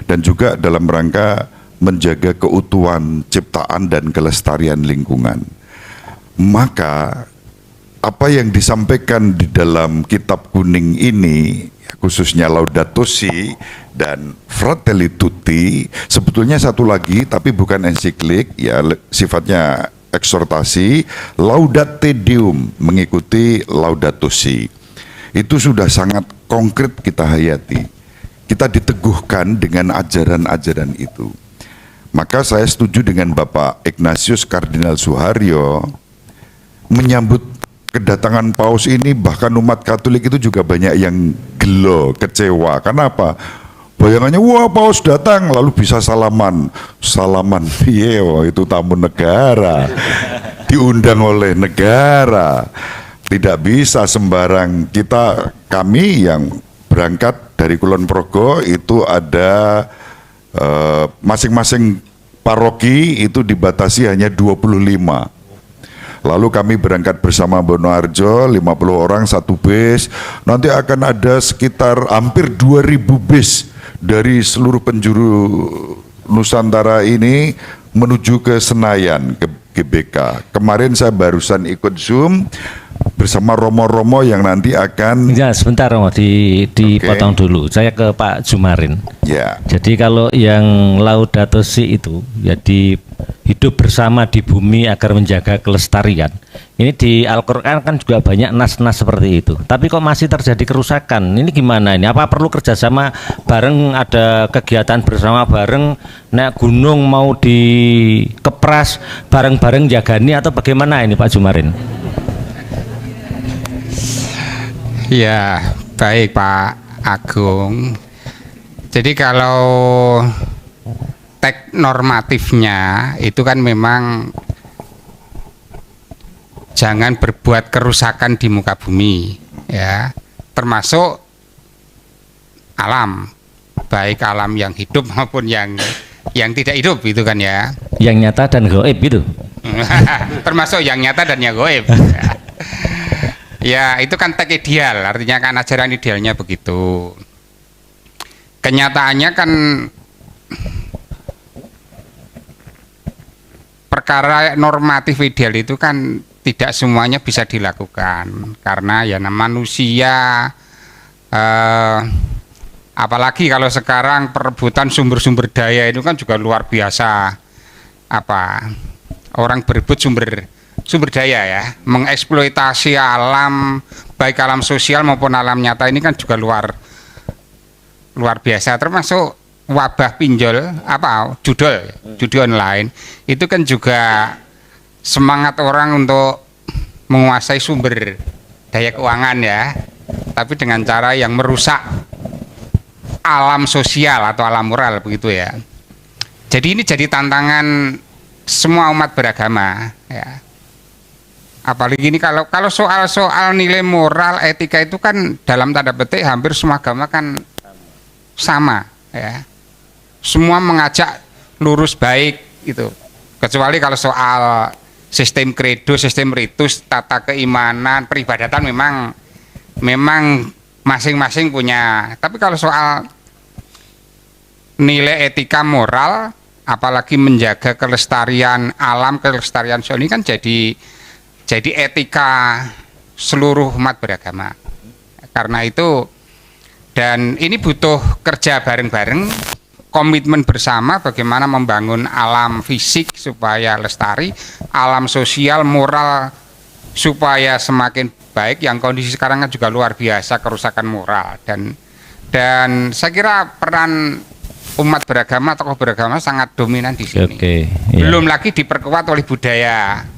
Dan juga dalam rangka menjaga keutuhan ciptaan dan kelestarian lingkungan. Maka apa yang disampaikan di dalam kitab kuning ini, khususnya Laudato Si dan Fratelli Tutti, sebetulnya satu lagi tapi bukan ensiklik, ya sifatnya eksortasi, Laudate Deum, mengikuti Laudato Si. Itu sudah sangat konkret kita hayati. Kita diteguhkan dengan ajaran-ajaran itu. Maka saya setuju dengan Bapak Ignatius Kardinal Suharyo menyambut kedatangan Paus ini. Bahkan umat Katolik itu juga banyak yang gelo, kecewa. Kenapa? Bayangannya, wah Paus datang lalu bisa salaman piye, itu tamu negara, diundang oleh negara, tidak bisa sembarang. Kami yang berangkat dari Kulon Progo itu ada masing-masing paroki itu dibatasi hanya 25. Lalu kami berangkat bersama Bonoarjo, 50 orang satu bis. Nanti akan ada sekitar hampir 2000 bis dari seluruh penjuru Nusantara ini menuju ke Senayan, ke GBK. Kemarin saya barusan ikut Zoom bersama Romo-Romo yang nanti akan... Ya, sebentar Romo, dipotong dulu. Saya ke Pak Jumarin. Ya. Jadi kalau yang Laudato Si itu, ya hidup bersama di bumi agar menjaga kelestarian. Ini di Al-Quran kan juga banyak nas-nas seperti itu. Tapi kok masih terjadi kerusakan? Ini gimana ini? Apa perlu kerjasama bareng, ada kegiatan bersama bareng, naik gunung mau dikepras bareng-bareng jagani atau bagaimana ini Pak Jumarin? Ya, baik Pak Agung. Jadi kalau teks normatifnya itu kan memang jangan berbuat kerusakan di muka bumi, ya, termasuk alam, baik alam yang hidup maupun yang tidak hidup, itu kan ya. Yang nyata dan gaib itu. Termasuk yang nyata dan yang gaib. Ya, itu kan teks ideal, artinya kan ajaran idealnya begitu. Kenyataannya kan perkara normatif ideal itu kan tidak semuanya bisa dilakukan, karena ya manusia, apalagi kalau sekarang perebutan sumber-sumber daya itu kan juga luar biasa. Orang berebut sumber daya, ya, mengeksploitasi alam, baik alam sosial maupun alam nyata ini kan juga luar biasa, termasuk wabah pinjol, judi online itu kan juga semangat orang untuk menguasai sumber daya keuangan, ya, tapi dengan cara yang merusak alam sosial atau alam moral, begitu ya. Jadi ini jadi tantangan semua umat beragama ya. Apalagi ini kalau soal nilai moral etika itu kan dalam tanda petik hampir semua agama kan sama ya. Semua mengajak lurus baik itu. Kecuali kalau soal sistem kredo, sistem ritus, tata keimanan, peribadatan memang masing-masing punya. Tapi kalau soal nilai etika moral, apalagi menjaga kelestarian alam, kelestarian sosial ini kan jadi etika seluruh umat beragama. Karena itu, dan ini butuh kerja bareng-bareng, komitmen bersama bagaimana membangun alam fisik supaya lestari, alam sosial, moral supaya semakin baik. Yang kondisi sekarang kan juga luar biasa, kerusakan moral, dan saya kira peran umat beragama, tokoh beragama sangat dominan di sini. Belum lagi diperkuat oleh budaya.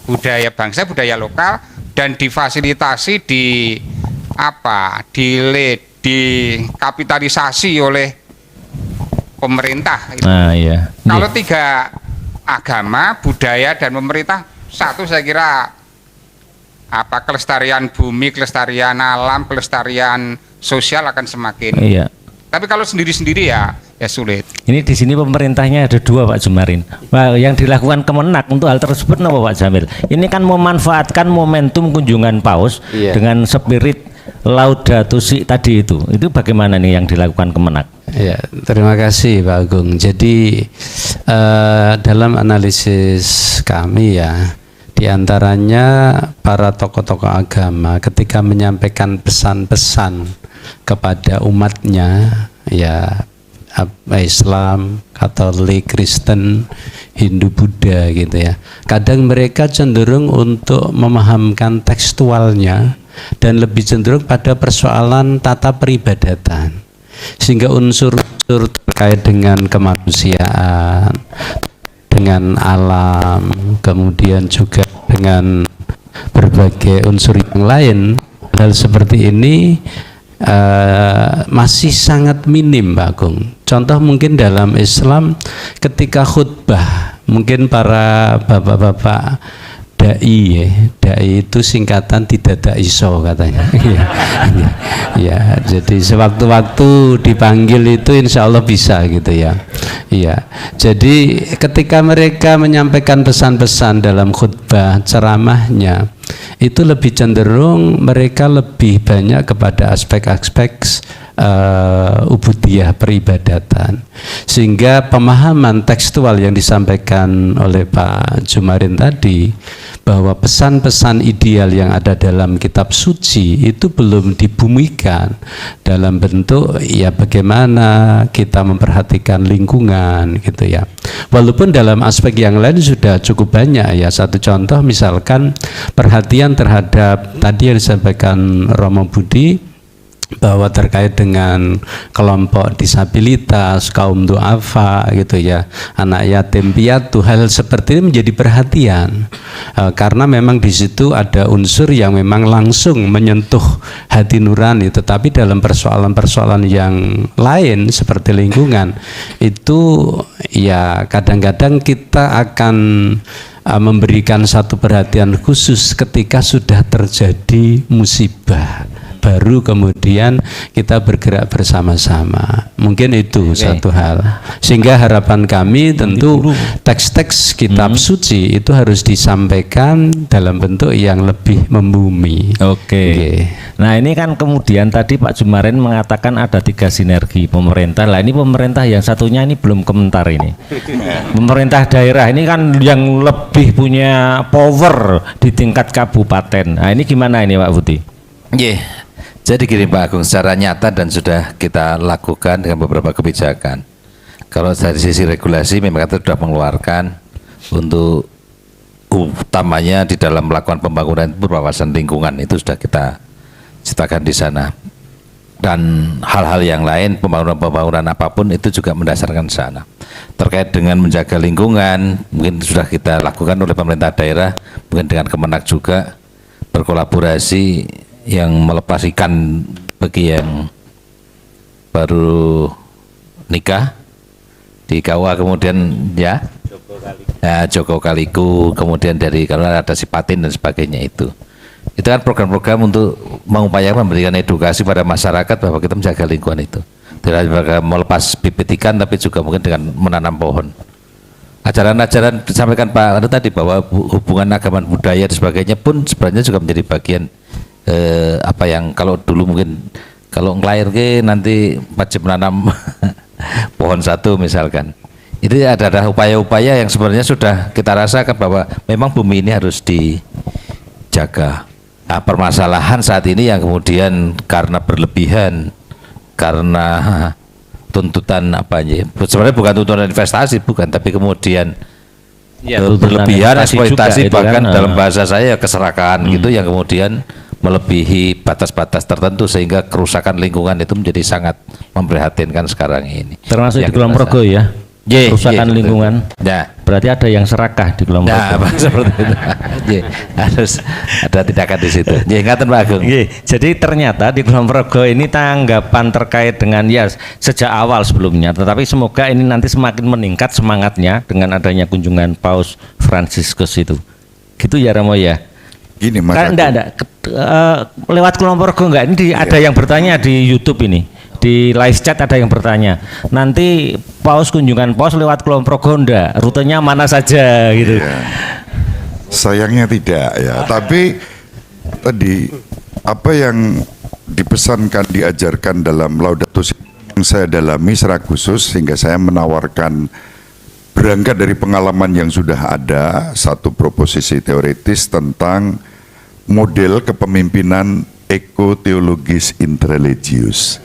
Budaya bangsa, budaya lokal, dan difasilitasi dikapitalisasi oleh pemerintah. Iya. Kalau tiga agama, budaya, dan pemerintah satu, saya kira kelestarian bumi, kelestarian alam, kelestarian sosial akan semakin. Iya. Tapi kalau sendiri-sendiri ya sulit. Ini di sini pemerintahnya ada dua, Pak Jumarin. Nah, yang dilakukan Kemenak untuk hal tersebut apa, Pak Jamil? Ini kan memanfaatkan momentum kunjungan Paus dengan spirit Laudato Si tadi itu. Itu bagaimana nih yang dilakukan Kemenak? Ya, terima kasih Pak Agung. Jadi dalam analisis kami ya, diantaranya para tokoh-tokoh agama ketika menyampaikan pesan-pesan kepada umatnya, ya Islam, Katolik, Kristen, Hindu, Buddha gitu ya. Kadang mereka cenderung untuk memahamkan tekstualnya dan lebih cenderung pada persoalan tata peribadatan, sehingga unsur-unsur terkait dengan kemanusiaan, dengan alam, kemudian juga dengan berbagai unsur yang lain, hal seperti ini masih sangat minim, Pak Agung. Contoh mungkin dalam Islam ketika khutbah, mungkin para bapak-bapak dai itu singkatan tidak iso katanya. Ya, jadi sewaktu-waktu dipanggil itu insya Allah bisa gitu ya. Iya, jadi ketika mereka menyampaikan pesan-pesan dalam khutbah ceramahnya, itu lebih cenderung mereka lebih banyak kepada aspek-aspek ubudiyah, peribadatan, sehingga pemahaman tekstual yang disampaikan oleh Pak Jumarin tadi bahwa pesan-pesan ideal yang ada dalam kitab suci itu belum dibumikan dalam bentuk ya bagaimana kita memperhatikan lingkungan gitu ya. Walaupun dalam aspek yang lain sudah cukup banyak ya. Satu contoh misalkan perhatian terhadap tadi yang disampaikan Romo Budi bahwa terkait dengan kelompok disabilitas, kaum duafa gitu ya, anak yatim piatu, hal seperti ini menjadi perhatian karena memang di situ ada unsur yang memang langsung menyentuh hati nurani. Tetapi dalam persoalan-persoalan yang lain seperti lingkungan itu ya kadang-kadang kita akan memberikan satu perhatian khusus ketika sudah terjadi musibah, baru kemudian kita bergerak bersama-sama. Mungkin itu satu hal. Sehingga harapan kami tentu teks-teks kitab suci itu harus disampaikan dalam bentuk yang lebih membumi. Nah ini kan kemudian tadi Pak Jumarin mengatakan ada 3 sinergi pemerintah. Lah ini pemerintah yang satunya ini belum komentar ini. Pemerintah daerah ini kan yang lebih punya power di tingkat kabupaten. Nah ini gimana ini Pak Budi? Jadi gini Pak Agung, secara nyata dan sudah kita lakukan dengan beberapa kebijakan. Kalau dari sisi regulasi memang kita sudah mengeluarkan untuk utamanya di dalam melakukan pembangunan berwawasan lingkungan, itu sudah kita ciptakan di sana. Dan hal-hal yang lain, pembangunan apapun itu juga mendasarkan sana. Terkait dengan menjaga lingkungan, mungkin sudah kita lakukan oleh pemerintah daerah, mungkin dengan Kemenak juga berkolaborasi yang melepas ikan bagi yang baru nikah di KUA kemudian ya Joko Kaliku, kemudian dari karena ada Sipatin dan sebagainya itu kan program-program untuk mengupayakan memberikan edukasi pada masyarakat bahwa kita menjaga lingkungan itu, tidak hanya melepas bibit ikan tapi juga mungkin dengan menanam pohon. Ajaran-ajaran disampaikan Pak Anu tadi bahwa hubungan agama budaya dan sebagainya pun sebenarnya juga menjadi bagian apa yang kalau dulu mungkin kalau ngelairke nanti wajib menanam pohon satu misalkan. Itu ada upaya-upaya yang sebenarnya sudah kita rasakan bahwa memang bumi ini harus dijaga. Nah, permasalahan saat ini yang kemudian karena berlebihan, karena tuntutan apa ya? Sebenarnya bukan tuntutan investasi, bukan, tapi kemudian berlebihan eksploitasi bahkan dalam bahasa saya keserakahan gitu yang kemudian melebihi batas-batas tertentu sehingga kerusakan lingkungan itu menjadi sangat memprihatinkan sekarang ini. Termasuk di Kulon Progo ya. Kerusakan lingkungan. Ya. Berarti ada yang serakah di Kulon Progo. Nah, seperti itu. Harus ada tindakan di situ. Ingatan Pak Agung. Jadi ternyata di Kulon Progo ini tanggapan terkait dengan ya sejak awal sebelumnya, tetapi semoga ini nanti semakin meningkat semangatnya dengan adanya kunjungan Paus Fransiskus itu. Gitu ya Romo ya. Gini Mas. Enggak. Lewat Kulon Progo enggak? Ini ada yang bertanya di YouTube ini. Di live chat ada yang bertanya, nanti kunjungan Paus lewat Kulon Progo enggak? Rutenya mana saja gitu. Iya. Sayangnya tidak ya, tapi tadi apa yang dipesankan diajarkan dalam Laudato Si yang saya dalami secara khusus sehingga saya menawarkan berangkat dari pengalaman yang sudah ada satu proposisi teoritis tentang model kepemimpinan ekoteologis interreligius.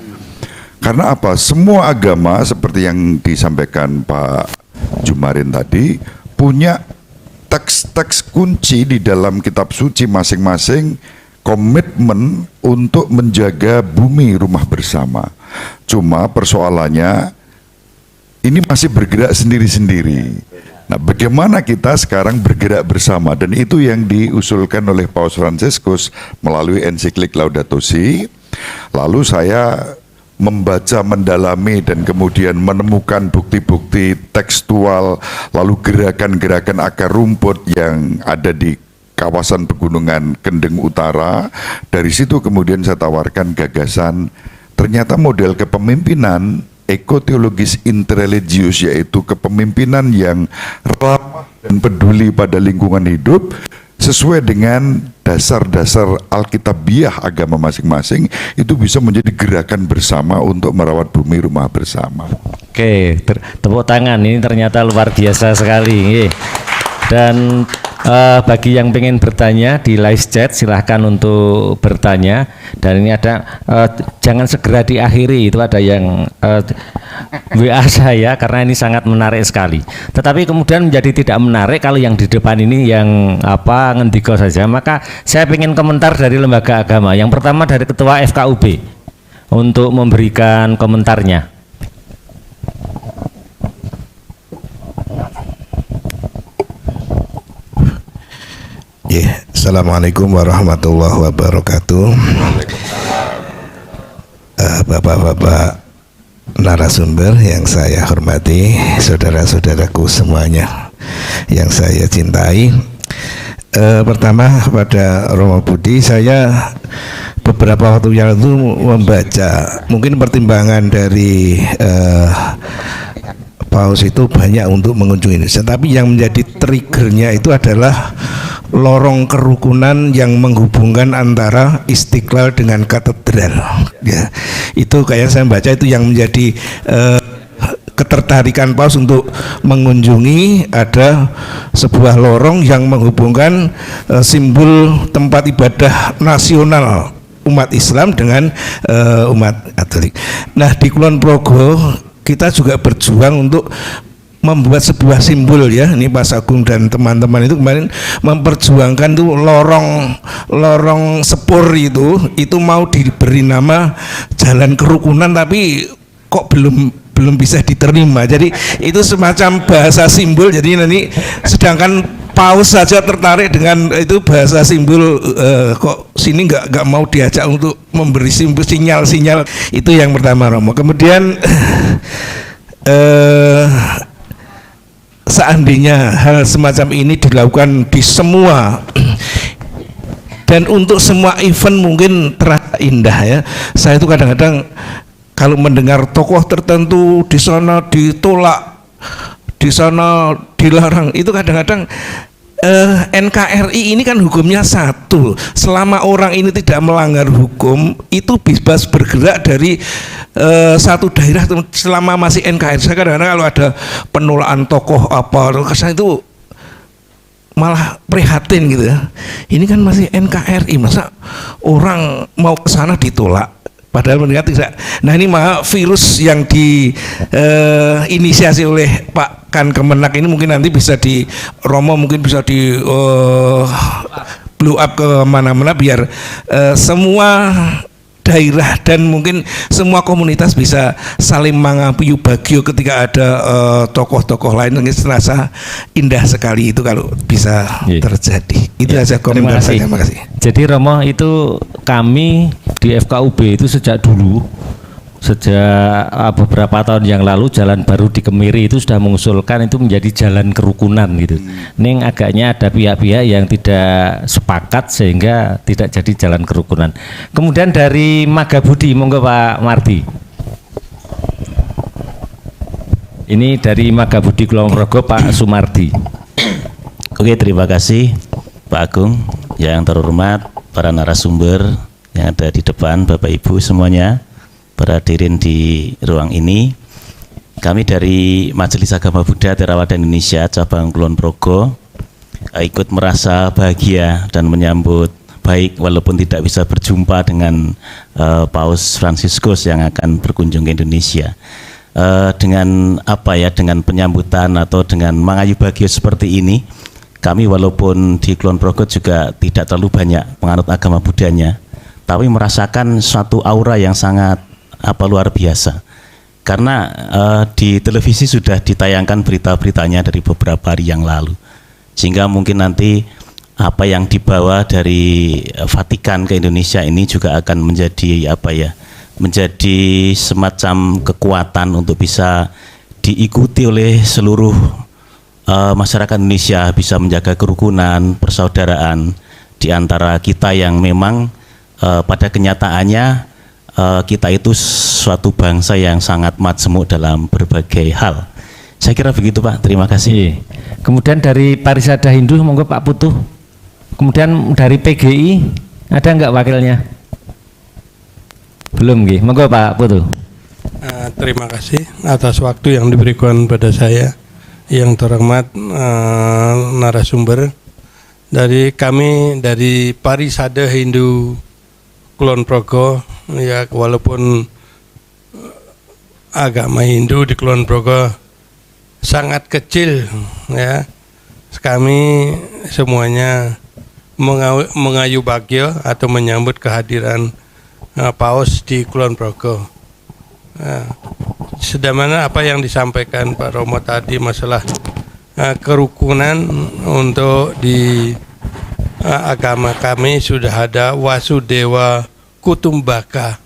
Karena apa? Semua agama seperti yang disampaikan Pak Jumarin tadi punya teks-teks kunci di dalam kitab suci masing-masing, komitmen untuk menjaga bumi rumah bersama. Cuma persoalannya ini masih bergerak sendiri-sendiri. Nah, bagaimana kita sekarang bergerak bersama, dan itu yang diusulkan oleh Paus Fransiskus melalui ensiklik Laudato Si. Lalu saya membaca, mendalami, dan kemudian menemukan bukti-bukti tekstual, lalu gerakan-gerakan akar rumput yang ada di kawasan pegunungan Kendeng Utara. Dari situ kemudian saya tawarkan gagasan, ternyata model kepemimpinan ekoteologis interreligius, yaitu kepemimpinan yang ramah dan peduli pada lingkungan hidup sesuai dengan dasar-dasar Alkitabiah agama masing-masing, itu bisa menjadi gerakan bersama untuk merawat bumi rumah bersama. Oke, tepuk tangan, ini ternyata luar biasa sekali. Dan bagi yang pengen bertanya di live chat silahkan untuk bertanya, dan ini ada jangan segera diakhiri, itu ada yang WA saya karena ini sangat menarik sekali, tetapi kemudian menjadi tidak menarik kalau yang di depan ini yang ngendiko saja. Maka saya ingin komentar dari lembaga agama. Yang pertama dari Ketua FKUB untuk memberikan komentarnya. Assalamualaikum warahmatullahi wabarakatuh. Bapak-bapak narasumber yang saya hormati, saudara-saudaraku semuanya yang saya cintai. Pertama kepada Romo Budi, saya beberapa waktu yang lalu membaca, mungkin pertimbangan dari Paus itu banyak untuk mengunjungi Indonesia, tapi yang menjadi triggernya itu adalah lorong kerukunan yang menghubungkan antara Istiqlal dengan katedral. Ya, itu kayak saya baca itu yang menjadi ketertarikan Paus untuk mengunjungi. Ada sebuah lorong yang menghubungkan simbol tempat ibadah nasional umat Islam dengan umat Katolik. Nah, di Kulon Progo kita juga berjuang untuk membuat sebuah simbol, ya. Ini Mas Agung dan teman-teman itu kemarin memperjuangkan tuh lorong sepur itu mau diberi nama Jalan Kerukunan, tapi kok belum bisa diterima. Jadi itu semacam bahasa simbol. Jadi nanti sedangkan Paus saja tertarik dengan itu bahasa simbol, kok sini nggak mau diajak untuk memberi sinyal-sinyal. Itu yang pertama, Romo. Kemudian seandainya hal semacam ini dilakukan di semua dan untuk semua event mungkin terasa indah ya. Saya itu kadang-kadang kalau mendengar tokoh tertentu di sana ditolak, di sana dilarang, itu kadang-kadang NKRI ini kan hukumnya satu, selama orang ini tidak melanggar hukum itu bebas bergerak dari satu daerah selama masih NKRI. Saya kadang-kadang kalau ada penolakan tokoh apa, saya itu malah prihatin gitu ya. Ini kan masih NKRI, masa orang mau ke sana ditolak? Padahal mereka tidak. Nah ini mah virus yang diinisiasi oleh Pak Kan Kemenak ini mungkin nanti bisa di Romo, mungkin bisa di blow up ke mana-mana biar semua daerah dan mungkin semua komunitas bisa saling mengapiu bagio ketika ada tokoh-tokoh lain. Yang terasa indah sekali itu kalau bisa terjadi. Itu aja komentar saya. Terima kasih. Jadi Romo, itu kami di FKUB itu sejak dulu, sejak beberapa tahun yang lalu, jalan baru di Kemiri itu sudah mengusulkan itu menjadi jalan kerukunan gitu. Ning agaknya ada pihak-pihak yang tidak sepakat sehingga tidak jadi jalan kerukunan. Kemudian dari Magabudi, monggo Pak Mardi. Ini dari Magabudi Kulon Progo, Pak Sumardi. Oke, terima kasih Pak Agung. Yang terhormat para narasumber yang ada di depan, Bapak Ibu semuanya, para hadirin di ruang ini. Kami dari Majelis Agama Buddha Theravada Indonesia cabang Kulon Progo ikut merasa bahagia dan menyambut baik walaupun tidak bisa berjumpa dengan Paus Fransiskus yang akan berkunjung ke Indonesia. Dengan dengan penyambutan atau dengan mengayu bahagia seperti ini, kami walaupun di Kulon Progo juga tidak terlalu banyak penganut agama Buddhanya, tapi merasakan suatu aura yang sangat luar biasa. Karena di televisi sudah ditayangkan berita-beritanya dari beberapa hari yang lalu, sehingga mungkin nanti apa yang dibawa dari Vatikan ke Indonesia ini juga akan menjadi menjadi semacam kekuatan untuk bisa diikuti oleh seluruh masyarakat Indonesia, bisa menjaga kerukunan, persaudaraan di antara kita yang memang pada kenyataannya kita itu suatu bangsa yang sangat majemuk dalam berbagai hal. Saya kira begitu Pak, terima kasih. Kemudian dari Parisada Hindu, monggo Pak Putu. Kemudian dari PGI, ada enggak wakilnya? Belum nggih, monggo Pak Putu. Terima kasih atas waktu yang diberikan pada saya. Yang terhormat narasumber, dari kami dari Parisada Hindu Kulon Progo, ya walaupun agama Hindu di Kulon Progo sangat kecil ya, kami semuanya mengayu bagio atau menyambut kehadiran Paus di Kulon Progo. Sedamana apa yang disampaikan Pak Romo tadi masalah kerukunan untuk di agama kami sudah ada Wasudewa Kutumbaka,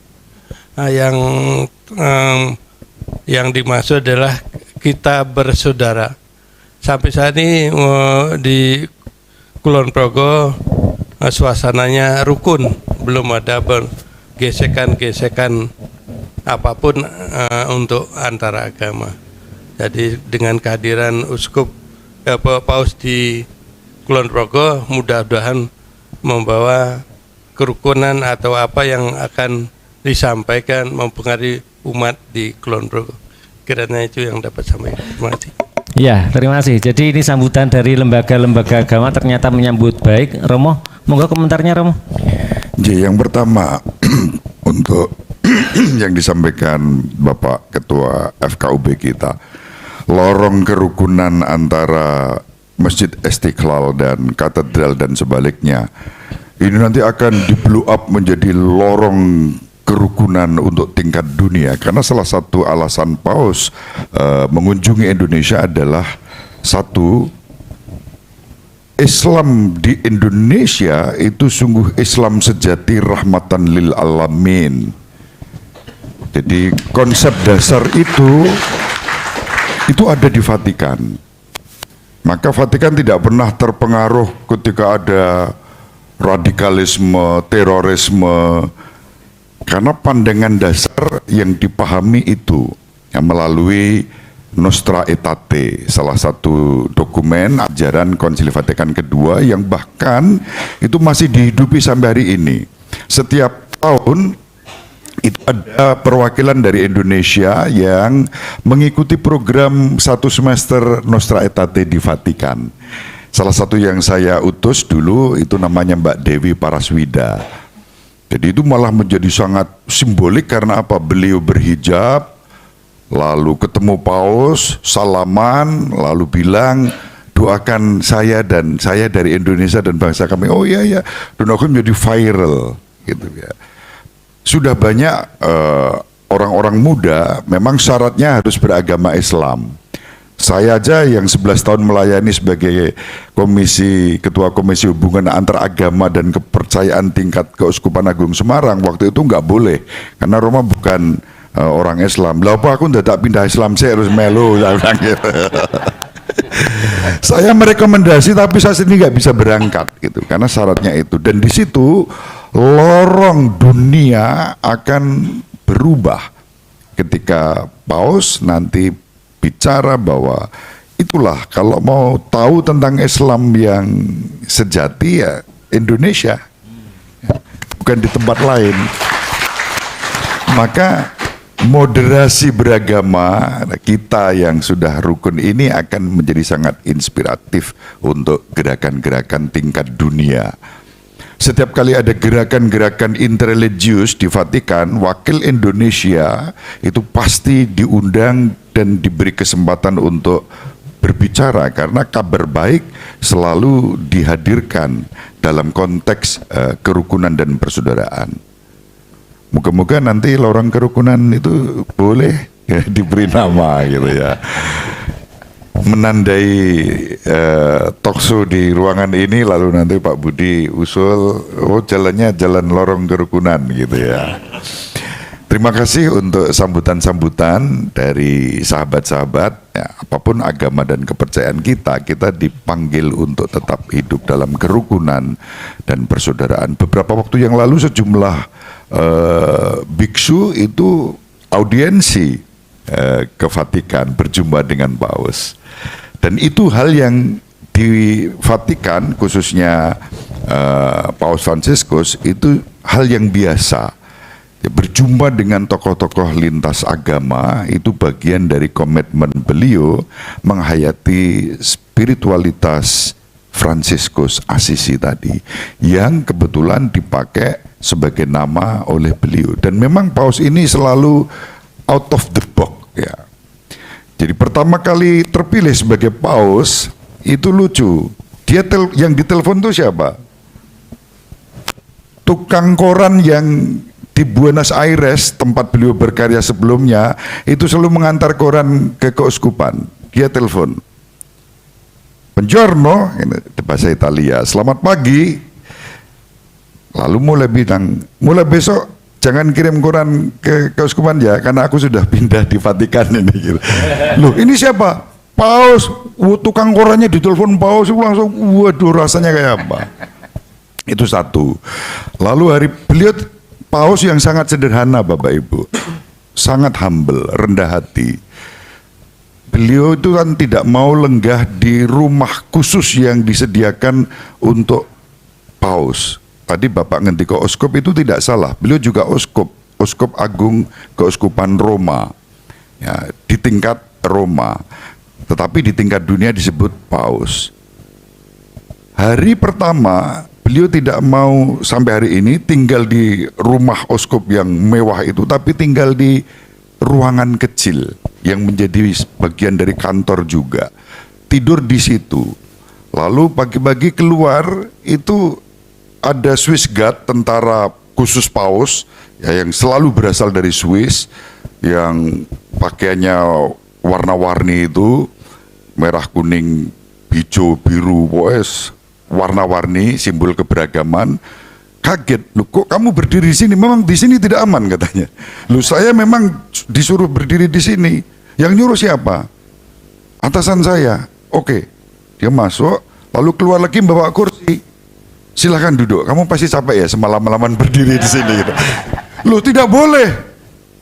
yang dimaksud adalah kita bersaudara. Sampai saat ini di Kulon Progo suasananya rukun, belum ada gesekan-gesekan apapun untuk antara agama. Jadi dengan kehadiran uskup Paus di Kulon Progo mudah-mudahan membawa kerukunan atau apa yang akan disampaikan mempengaruhi umat di Kulon Progo. Kiranya itu yang dapat sampaikan. Terima kasih. Ya, terima kasih. Jadi ini sambutan dari lembaga-lembaga agama ternyata menyambut baik. Romo, monggo komentarnya Romo. Yang pertama untuk yang disampaikan Bapak Ketua FKUB kita, lorong kerukunan antara Masjid Istiqlal dan Katedral dan sebaliknya, ini nanti akan di-blow up menjadi lorong kerukunan untuk tingkat dunia. Karena salah satu alasan Paus mengunjungi Indonesia adalah satu, Islam di Indonesia itu sungguh Islam sejati rahmatan lil alamin. Jadi konsep dasar itu ada di Vatikan. Maka Vatikan tidak pernah terpengaruh ketika ada radikalisme, terorisme, karena pandangan dasar yang dipahami itu yang melalui Nostra Aetate, salah satu dokumen ajaran Konsili Vatikan kedua yang bahkan itu masih dihidupi sampai hari ini. Setiap tahun itu ada perwakilan dari Indonesia yang mengikuti program 1 semester Nostra Aetate di Vatikan. Salah satu yang saya utus dulu itu namanya Mbak Dewi Paraswida. Jadi itu malah menjadi sangat simbolik karena apa? Beliau berhijab, lalu ketemu Paus, salaman, lalu bilang, doakan saya dan saya dari Indonesia dan bangsa kami. Oh iya ya, dan aku menjadi viral gitu ya. Sudah banyak orang-orang muda memang syaratnya harus beragama Islam. Saya aja yang 11 tahun melayani sebagai ketua komisi hubungan antar agama dan kepercayaan tingkat Keuskupan Agung Semarang, waktu itu nggak boleh karena Roma bukan orang Islam. Lah apa aku tak pindah Islam, saya harus melu, saya bilang gitu. Saya merekomendasi tapi saya sendiri nggak bisa berangkat gitu karena syaratnya itu, dan di situ lorong dunia akan berubah ketika Paus nanti bicara bahwa itulah kalau mau tahu tentang Islam yang sejati ya Indonesia, bukan di tempat lain. Maka moderasi beragama kita yang sudah rukun ini akan menjadi sangat inspiratif untuk gerakan-gerakan tingkat dunia. Setiap kali ada gerakan-gerakan interreligius di Vatikan, wakil Indonesia itu pasti diundang dan diberi kesempatan untuk berbicara karena kabar baik selalu dihadirkan dalam konteks kerukunan dan persaudaraan. Moga-moga nanti lorong kerukunan itu boleh ya, diberi nama gitu ya. Menandai talkshow di ruangan ini, lalu nanti Pak Budi usul, oh jalannya jalan lorong kerukunan gitu ya. Terima kasih untuk sambutan-sambutan dari sahabat-sahabat ya, apapun agama dan kepercayaan kita dipanggil untuk tetap hidup dalam kerukunan dan persaudaraan. Beberapa waktu yang lalu sejumlah biksu itu audiensi ke Vatikan berjumpa dengan Paus. Dan itu hal yang di Vatikan khususnya Paus Fransiskus itu hal yang biasa. Ya, berjumpa dengan tokoh-tokoh lintas agama itu bagian dari komitmen beliau menghayati spiritualitas Fransiskus Assisi tadi yang kebetulan dipakai sebagai nama oleh beliau. Dan memang Paus ini selalu out of the box ya. Jadi pertama kali terpilih sebagai Paus itu lucu. Dia yang ditelepon tuh siapa? Tukang koran yang di Buenos Aires tempat beliau berkarya sebelumnya itu selalu mengantar koran ke keuskupan. Dia telepon, "Buongiorno," ini bahasa Italia, "selamat pagi." Lalu mulai bilang, mulai besok jangan kirim koran ke keuskupan ya, karena aku sudah pindah di Vatikan ini. Gitu. Loh, ini siapa? Paus. Tukang korannya ditelepon Paus, langsung, waduh rasanya kayak apa? Itu satu. Lalu hari beliau Paus yang sangat sederhana Bapak Ibu, sangat humble, rendah hati. Beliau itu kan tidak mau lenggah di rumah khusus yang disediakan untuk Paus. Tadi Bapak Ngendiko Uskup itu tidak salah, beliau juga Uskup Agung Keuskupan Roma, ya, di tingkat Roma, tetapi di tingkat dunia disebut Paus. Hari pertama beliau tidak mau sampai hari ini tinggal di rumah uskup yang mewah itu, tapi tinggal di ruangan kecil yang menjadi bagian dari kantor juga. Tidur di situ. Lalu pagi-pagi keluar itu ada Swiss Guard, tentara khusus Paus ya, yang selalu berasal dari Swiss, yang pakaiannya warna-warni itu, merah, kuning, hijau, biru, boes, warna-warni, simbol keberagaman. Kaget, "Loh kok kamu berdiri di sini?" "Memang di sini tidak aman," katanya. "Loh saya memang disuruh berdiri di sini." "Yang nyuruh siapa?" "Atasan saya." "Oke, Dia masuk, lalu keluar lagi bawa kursi. Silahkan duduk. Kamu pasti capek ya semalam-malaman berdiri di sini. Gitu. Loh tidak boleh.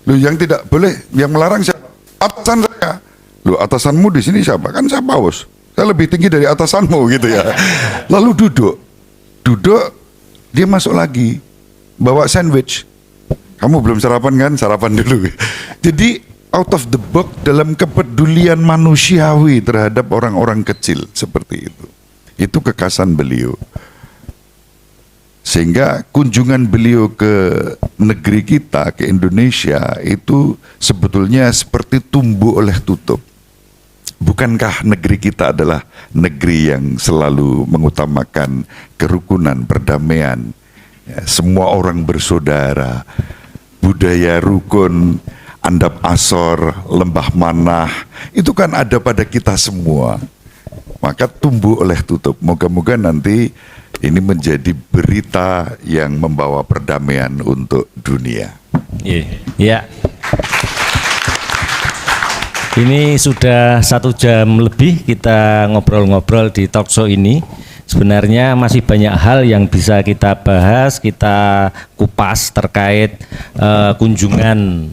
Loh yang tidak boleh, yang melarang siapa? Atasan saya. Loh atasanmu di sini siapa? Kan saya paus. Saya lebih tinggi dari atasanmu gitu ya. Lalu duduk, dia masuk lagi, bawa sandwich. Kamu belum sarapan kan? Sarapan dulu. Jadi out of the box dalam kepedulian manusiawi terhadap orang-orang kecil seperti itu. Itu kekasan beliau. Sehingga kunjungan beliau ke negeri kita, ke Indonesia itu sebetulnya seperti tumbuh oleh tutup. Bukankah negeri kita adalah negeri yang selalu mengutamakan kerukunan, perdamaian, ya, semua orang bersaudara, budaya rukun, andap asor, lembah manah, itu kan ada pada kita semua. Maka tumbuh oleh tutup. Moga-moga nanti ini menjadi berita yang membawa perdamaian untuk dunia. Ya. Ini sudah 1 jam lebih kita ngobrol-ngobrol di talk show ini. Sebenarnya masih banyak hal yang bisa kita bahas, kita kupas terkait kunjungan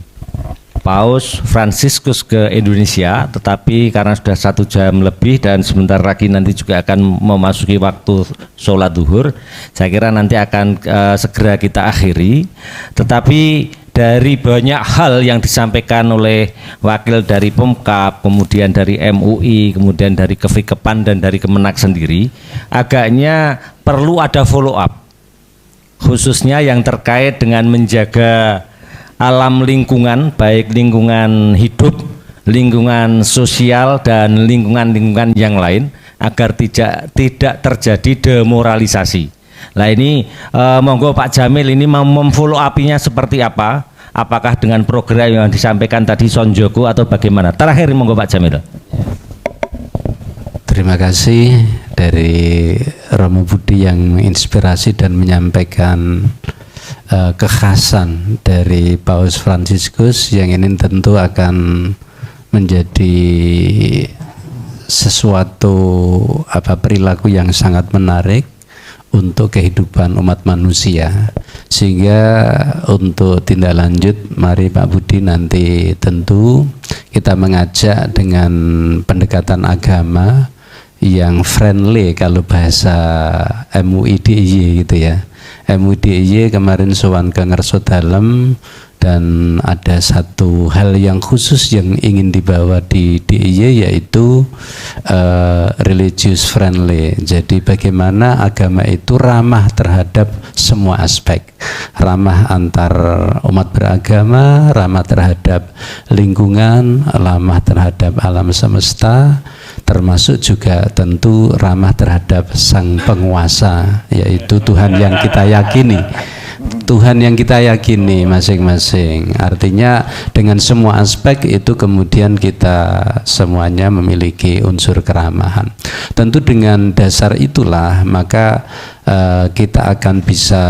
Paus Fransiskus ke Indonesia, tetapi karena sudah 1 jam lebih dan sebentar lagi nanti juga akan memasuki waktu sholat duhur, saya kira nanti akan segera kita akhiri. Tetapi dari banyak hal yang disampaikan oleh wakil dari Pemkab, kemudian dari MUI, kemudian dari Kefikepan dan dari Kemenak sendiri, agaknya perlu ada follow up, khususnya yang terkait dengan menjaga alam lingkungan, baik lingkungan hidup, lingkungan sosial dan lingkungan-lingkungan yang lain, agar tidak terjadi demoralisasi. Nah ini monggo Pak Jamil ini mau memfollow up-nya seperti apa? Apakah dengan program yang disampaikan tadi Sonjoko atau bagaimana? Terakhir monggo Pak Jamil. Terima kasih dari Romo Budi yang menginspirasi dan menyampaikan kekhasan dari Paus Fransiskus yang ini tentu akan menjadi sesuatu perilaku yang sangat menarik untuk kehidupan umat manusia. Sehingga untuk tindak lanjut, mari Pak Budi nanti tentu kita mengajak dengan pendekatan agama yang friendly, kalau bahasa MUI DIY gitu ya. MUI DIY kemarin sowan ke Ngerso Dalem, dan ada satu hal yang khusus yang ingin dibawa di DIY, yaitu religious friendly. Jadi bagaimana agama itu ramah terhadap semua aspek, ramah antar umat beragama, ramah terhadap lingkungan, ramah terhadap alam semesta, termasuk juga tentu ramah terhadap sang penguasa, yaitu Tuhan yang kita yakini. Tuhan yang kita yakini masing-masing. Artinya dengan semua aspek itu kemudian kita semuanya memiliki unsur keramahan. Tentu dengan dasar itulah maka kita akan bisa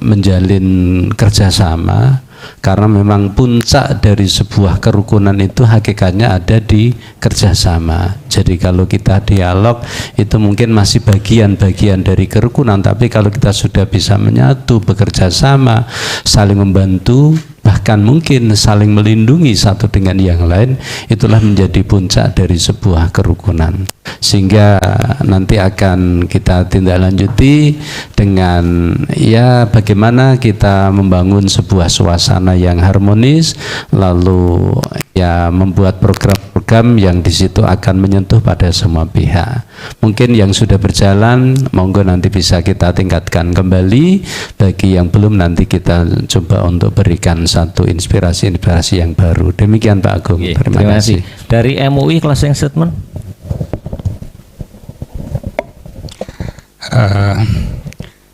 menjalin kerjasama, karena memang puncak dari sebuah kerukunan itu hakikatnya ada di kerjasama. Jadi kalau kita dialog itu mungkin masih bagian-bagian dari kerukunan, tapi kalau kita sudah bisa menyatu, bekerja sama, saling membantu, bahkan mungkin saling melindungi satu dengan yang lain, itulah menjadi puncak dari sebuah kerukunan. Sehingga nanti akan kita tindak lanjuti dengan ya bagaimana kita membangun sebuah suasana yang harmonis, lalu ya membuat program-program yang di situ akan menyentuh pada semua pihak. Mungkin yang sudah berjalan monggo nanti bisa kita tingkatkan kembali, bagi yang belum nanti kita coba untuk berikan satu inspirasi-inspirasi yang baru. Demikian Pak Agung. Terima kasih. Dari MUI closing statement.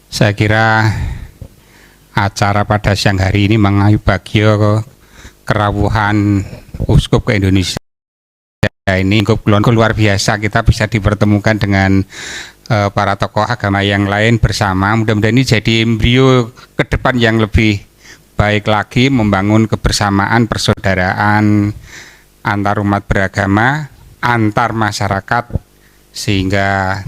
Saya kira acara pada siang hari ini mengayu bagio kerawuhan Uskup ke Indonesia ini luar biasa. Kita bisa dipertemukan dengan para tokoh agama yang lain bersama. Mudah-mudahan ini jadi embrio ke depan yang lebih baik lagi, membangun kebersamaan, persaudaraan antar umat beragama, antar masyarakat, sehingga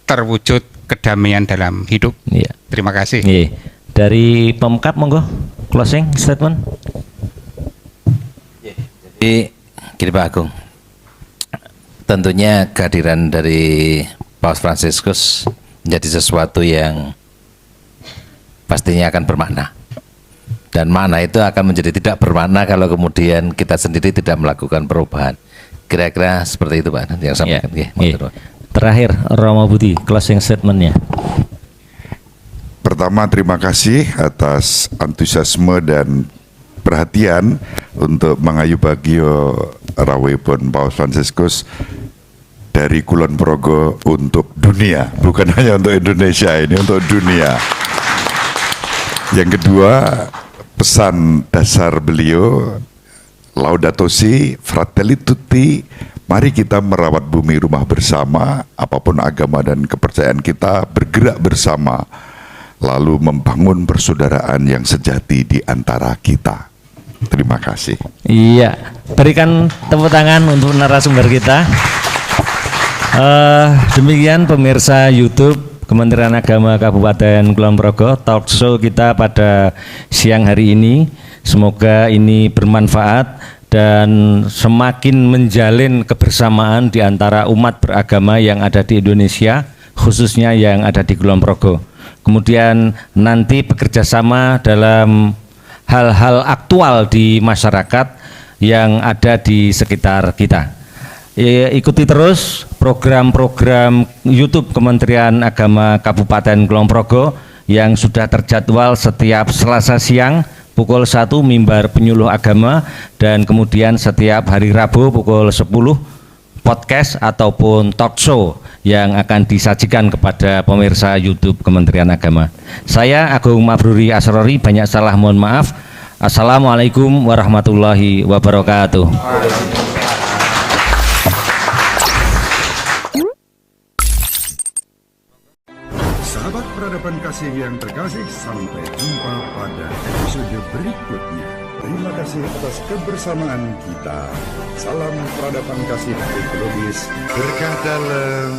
terwujud kedamaian dalam hidup. Iya. Terima kasih. Iya. Dari Pemkab monggo closing statement. Jadi gini Pak Agung, tentunya kehadiran dari Paus Fransiskus menjadi sesuatu yang pastinya akan bermakna, dan makna itu akan menjadi tidak bermakna kalau kemudian kita sendiri tidak melakukan perubahan. Kira-kira seperti itu Pak yang saya sampaikan. Iya. Terakhir Romo Budi closing statementnya. Pertama, terima kasih atas antusiasme dan perhatian untuk mengayu bagio rawuhipun Paus Fransiskus dari Kulon Progo untuk dunia, bukan hanya untuk Indonesia, ini untuk dunia. Yang kedua, pesan dasar beliau Laudato Si, Fratelli Tutti, mari kita merawat bumi rumah bersama, apapun agama dan kepercayaan kita, bergerak bersama, lalu membangun persaudaraan yang sejati di antara kita. Terima kasih. Iya, berikan tepuk tangan untuk narasumber kita. Demikian pemirsa YouTube Kementerian Agama Kabupaten Kulon Progo, talk show kita pada siang hari ini. Semoga ini bermanfaat dan semakin menjalin kebersamaan di antara umat beragama yang ada di Indonesia, khususnya yang ada di Kulon Progo. Kemudian nanti bekerja sama dalam hal-hal aktual di masyarakat yang ada di sekitar kita. Ikuti terus program-program YouTube Kementerian Agama Kabupaten Kulon Progo yang sudah terjadwal setiap Selasa siang pukul 1 mimbar penyuluh agama, dan kemudian setiap hari Rabu pukul 10 podcast ataupun talk show yang akan disajikan kepada pemirsa YouTube Kementerian Agama. Saya Agung Mabruri Asrori, banyak salah mohon maaf. Assalamualaikum warahmatullahi wabarakatuh. Sahabat peradaban kasih yang terkasih, sampai jumpa pada episode berikutnya. Terima kasih atas kebersamaan kita. Salam peradaban kasih ekologis, berkah dalam